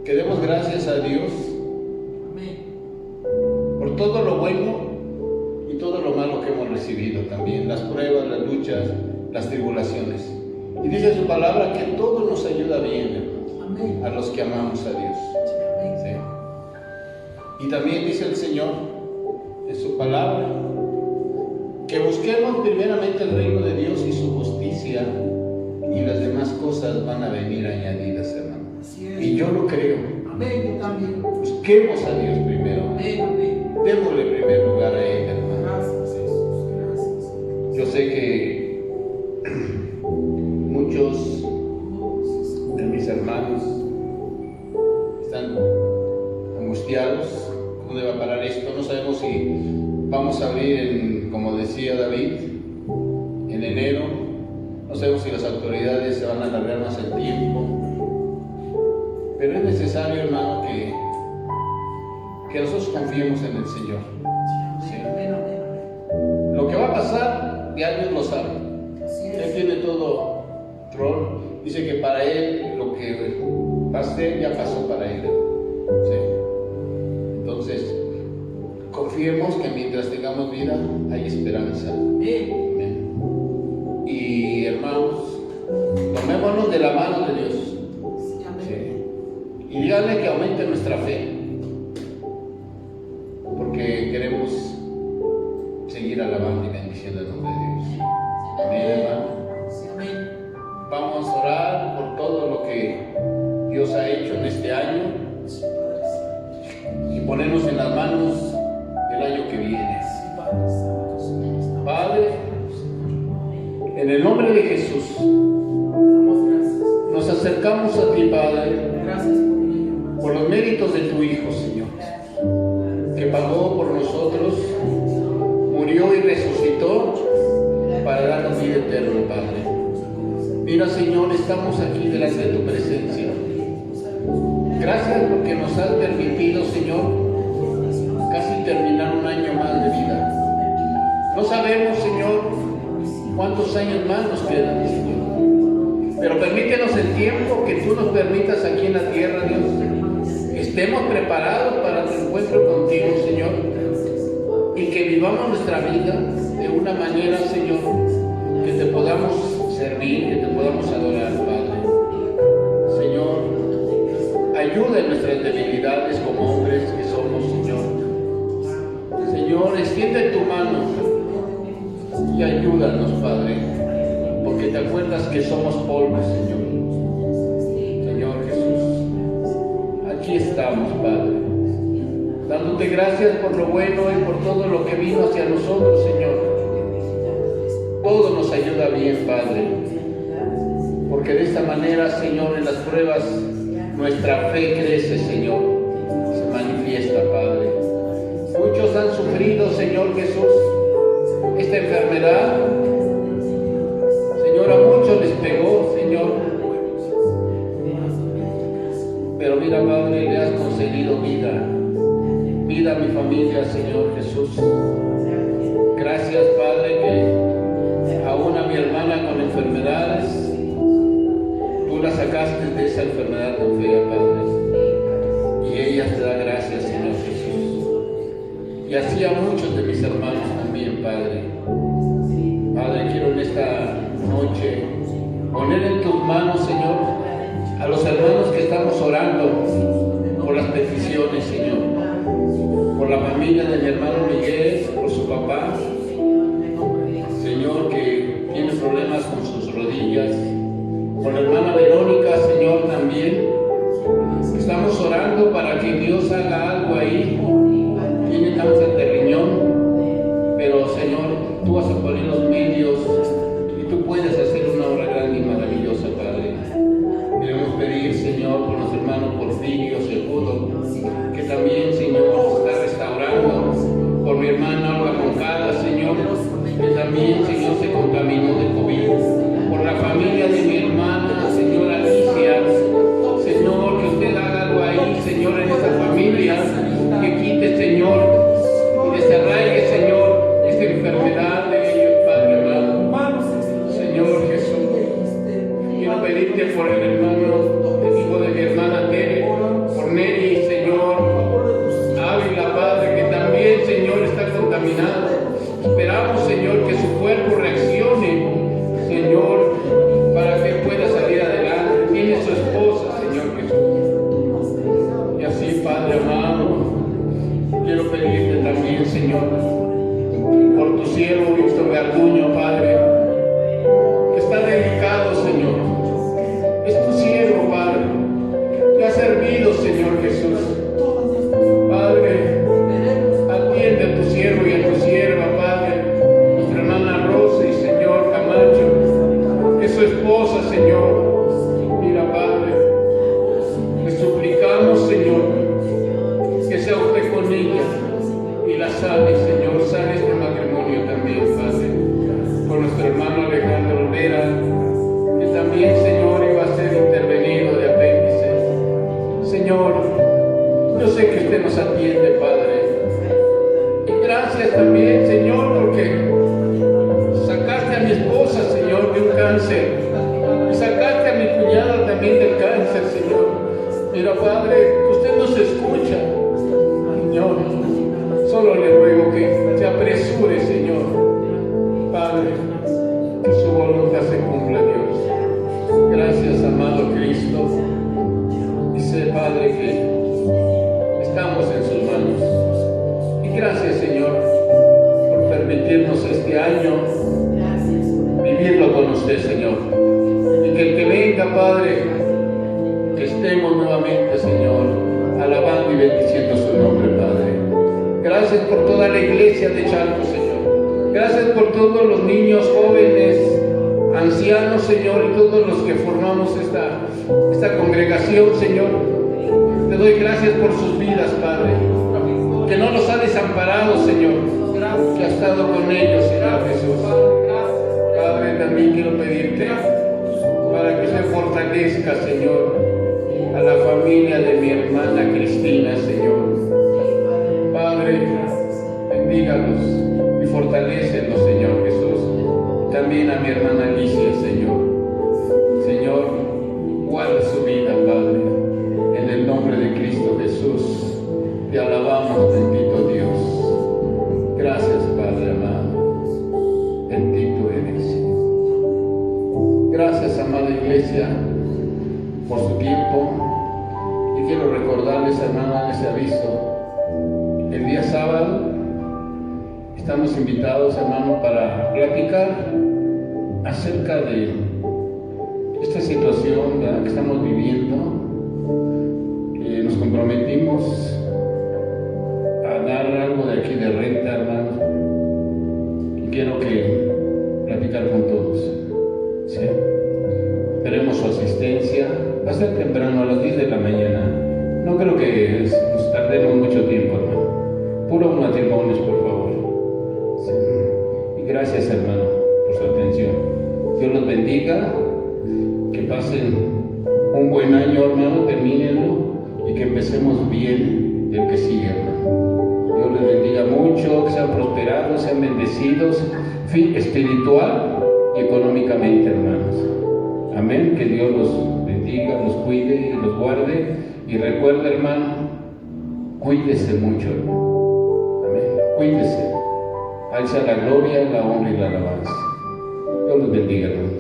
que demos gracias a Dios por todo lo bueno y todo lo malo que hemos recibido también, las pruebas, las luchas, las tribulaciones. Y dice su palabra que todo nos ayuda bien, hermanos, a los que amamos a Dios. Sí. Y también dice el Señor en su palabra que busquemos primeramente el reino de Dios y su justicia, y las demás cosas van a venir añadidas, hermano. Y yo lo creo. Amén, yo también. Busquemos a Dios primero. Amén. Démosle primer lugar a Él, hermano. Gracias, Jesús. Gracias. Yo sé que muchos de mis hermanos están angustiados. ¿Dónde va a parar esto? No sabemos si vamos a abrir, como decía David, en enero. No sabemos si las autoridades se van a alargar más el tiempo. Pero es necesario, hermano, que nosotros confiemos en el Señor. Sí. Lo que va a pasar, ya Dios lo sabe. Él tiene todo control. Dice que para Él lo que pase ya pasó para Él. Sí. Entonces, confiemos que mientras tengamos vida hay esperanza. Amén. Y hermanos, tomémonos de la mano de Dios. Y díganle que aumente nuestra fe, porque queremos seguir alabando y bendiciendo el nombre de Dios. Amén, hermano. Vamos a orar por todo lo que Dios ha hecho en este año y ponernos en las manos del año que viene. Padre, en el nombre de Jesús, nos acercamos a ti, Padre, por los méritos de tu Hijo, Señor, que pagó por nosotros, murió y resucitó para darnos vida eterna, Padre. Mira, Señor, estamos aquí delante de tu presencia. Gracias porque nos has permitido, Señor, casi terminar un año más de vida. No sabemos, Señor, cuántos años más nos quedan, Señor. Pero permítenos el tiempo que tú nos permitas aquí en la tierra, Dios. Estemos preparados para tu encuentro contigo, Señor, y que vivamos nuestra vida de una manera, Señor, que te podamos servir, que te podamos adorar, Padre. Señor, ayuda en nuestras debilidades como hombres que somos, Señor. Señor, extiende tu mano y ayúdanos, Padre, porque te acuerdas que somos polvo, Señor. Señor Jesús, aquí estamos, Padre, dándote gracias por lo bueno y por todo lo que vino hacia nosotros, Señor. Todo nos ayuda bien, Padre, porque de esta manera, Señor, en las pruebas nuestra fe crece, Señor, se manifiesta, Padre. Muchos han sufrido, Señor Jesús, esta enfermedad. Señor, a muchos les pegó, Señor, pero mira, Padre, le has concedido vida a mi familia, Señor Jesús. Gracias, Padre, que aún a mi hermana con enfermedades, tú la sacaste de esa enfermedad tan fea, Padre, y ella te da gracias, Señor Jesús. Y así a muchos de mis hermanos también, Padre. Padre, quiero en esta noche poner en tus manos, Señor, a los hermanos que estamos orando por las peticiones, Señor, por la familia de mi hermano Miguel, por su papá, Señor, que tiene problemas con sus rodillas, por la hermana Verónica, Señor, también. Estamos orando para que Dios haga algo ahí. Tiene cáncer de riñón, pero Señor, tú vas a poner los medios y tú puedes hacer en esta familia, que quite, Señor, y desarraigue, Señor, esta enfermedad de ellos, Padre amado. Señor Jesús, quiero pedirte por el hermano, el hijo de mi hermana Tere, por Neri, Señor, Ávila, Padre, que también, Señor, está contaminado. Esperamos, Señor, que su cuerpo reaccione, Señor, para que pueda salir adelante. Tiene su esposa, Señor Jesús. Y así, Padre amado, quiero pedirte también, Señor, por tu siervo Víctor Garduño, Padre, que está dedicado, Señor. Es tu siervo, Padre, que ha servido, Señor Jesús. Padre, atiende a tu siervo y a tu sierva, Padre, nuestra hermana Rosa y Señor Camacho, que su esposa, Señor, mira, Padre, le suplicamos, Señor, que sea usted con ella y la sane, Señor, sane este matrimonio también, Padre, con nuestro hermano Alejandro Vera, que también, Señor, iba a ser intervenido de apéndice. Señor, yo sé que usted nos atiende, Padre. Y gracias también, Señor, porque sacaste a mi esposa, Señor, de un cáncer. Y sacaste a mi cuñada también del cáncer, Señor. Mira, Padre, usted nos escucha. Señor, solo le ruego que se apresure, Señor. Padre, que su voluntad se cumpla, Dios. Gracias, amado Cristo. Dice, Padre, que estamos en sus manos. Y gracias, Señor, por permitirnos este año vivirlo con usted, Señor. Y que el que venga, Padre, que estemos nuevamente, Señor, alabando y bendiciendo su nombre, Padre. Gracias por toda la iglesia de Chalco, Señor. Gracias por todos los niños, jóvenes, ancianos, Señor, y todos los que formamos esta congregación, Señor. Te doy gracias por sus vidas, Padre, que no los ha desamparado, Señor, que ha estado con ellos, Señor Jesús. Padre, también quiero pedirte para que se fortalezca, Señor, a la familia de mi hermana Cristina, Señor. Padre, bendígalos y fortalécelos, Señor Jesús. También a mi hermana Alicia, Señor. Señor, guarda su vida, Padre. En el nombre de Cristo Jesús, te alabamos, bendito Dios. Gracias, Padre amado. Bendito eres. Gracias, amada iglesia, por su tiempo. Y quiero recordarles, hermano, ese aviso. El día sábado estamos invitados, hermano, para platicar acerca de esta situación que estamos viviendo. Nos comprometimos a dar algo de aquí de renta, hermano, y quiero platicar con todos, ¿sí? Esperemos su asistencia. Va a ser temprano, a las 10 de la mañana. No creo que nos tardemos mucho tiempo, hermano. Puros matrimonios, por favor, ¿sí? Y gracias, hermano, por su atención. Dios los bendiga, que pasen un buen año, hermano, termínenlo, y que empecemos bien el que sigue, hermano. Dios les bendiga mucho, que sean prosperados, sean bendecidos, espiritual y económicamente, hermanos. Amén. Que Dios los bendiga, los cuide y los guarde. Y recuerda, hermano, cuídese mucho, hermano. Amén. Cuídese. A Él sea la gloria, la honra y la alabanza. Dios los bendiga, hermanos.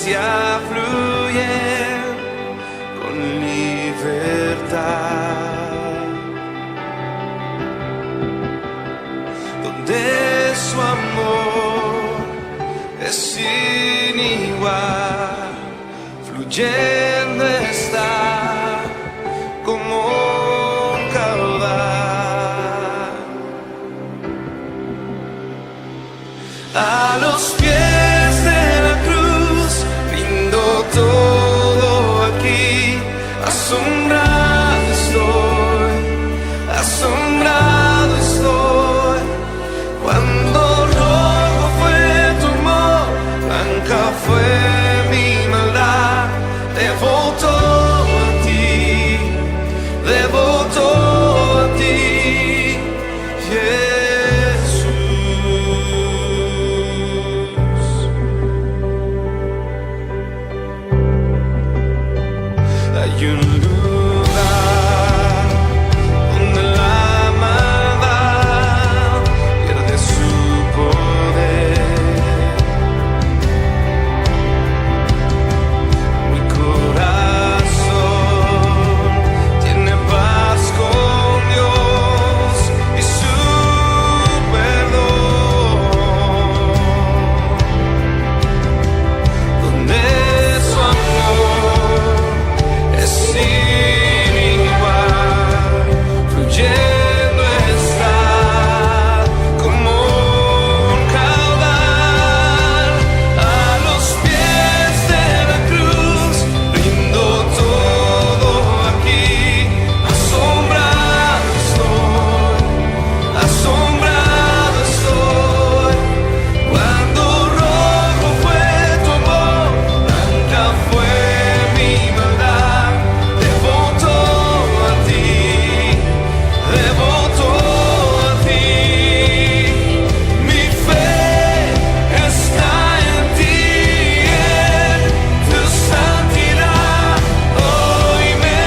gracia fluye con libertad, donde su amor es sin igual, fluyendo está como un caudal. A los pies de la cruz rindo todo aquí, asombrado estoy, asombrado estoy. Cuando rojo fue tu amor, blanca fue mi maldad, debo todo a ti, debo todo a ti, Jesús. Hay un lugar donde la maldad pierde su poder. Mi corazón tiene paz con Dios y su perdón, donde su amor es sin igual, fluyendo está como un caudal. A los pies de la cruz rindo todo aquí, asombrado estoy, asombrado estoy. Cuando rojo fue tu amor, blanca fue mi maldad, debo todo a ti, debo todo a ti. Mi fe está en ti, en tu santidad. Hoy me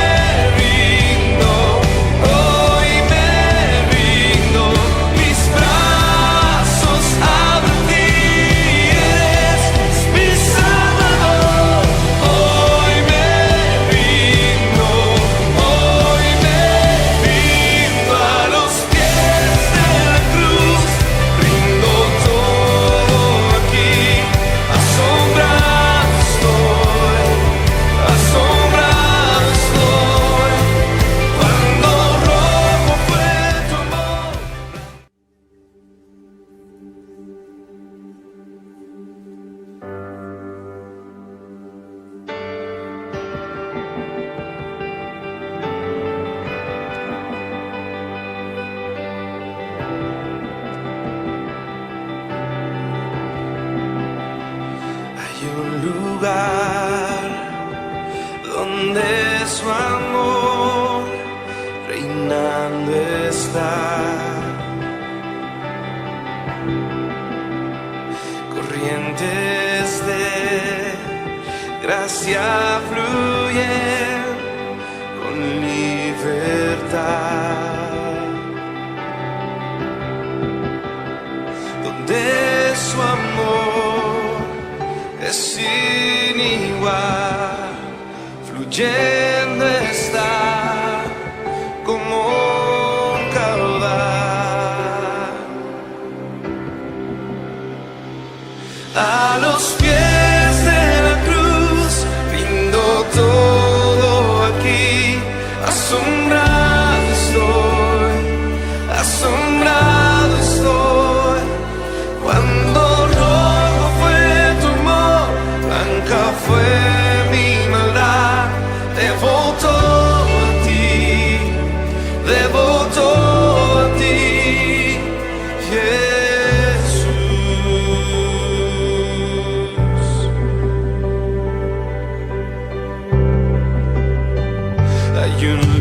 rindo, mis brazos abro a ti, eres mi Salvador. Hoy me rindo, a los pies de la cruz, rindo todo aquí, asombrado estoy, asombrado estoy. Cuando rojo fue tu amor. Hay un lugar donde su amor reinando está, corrientes de gracia fluyen con libertad, donde su amor es sin igual, fluyendo está como un caudal. A los pies de la cruz rindo todo aquí, asombrado estoy, asombrado estoy. Cuando rojo fue tu amor, blanca fue mi maldad, debo todo a ti, debo todo a ti, Jesús. Hay un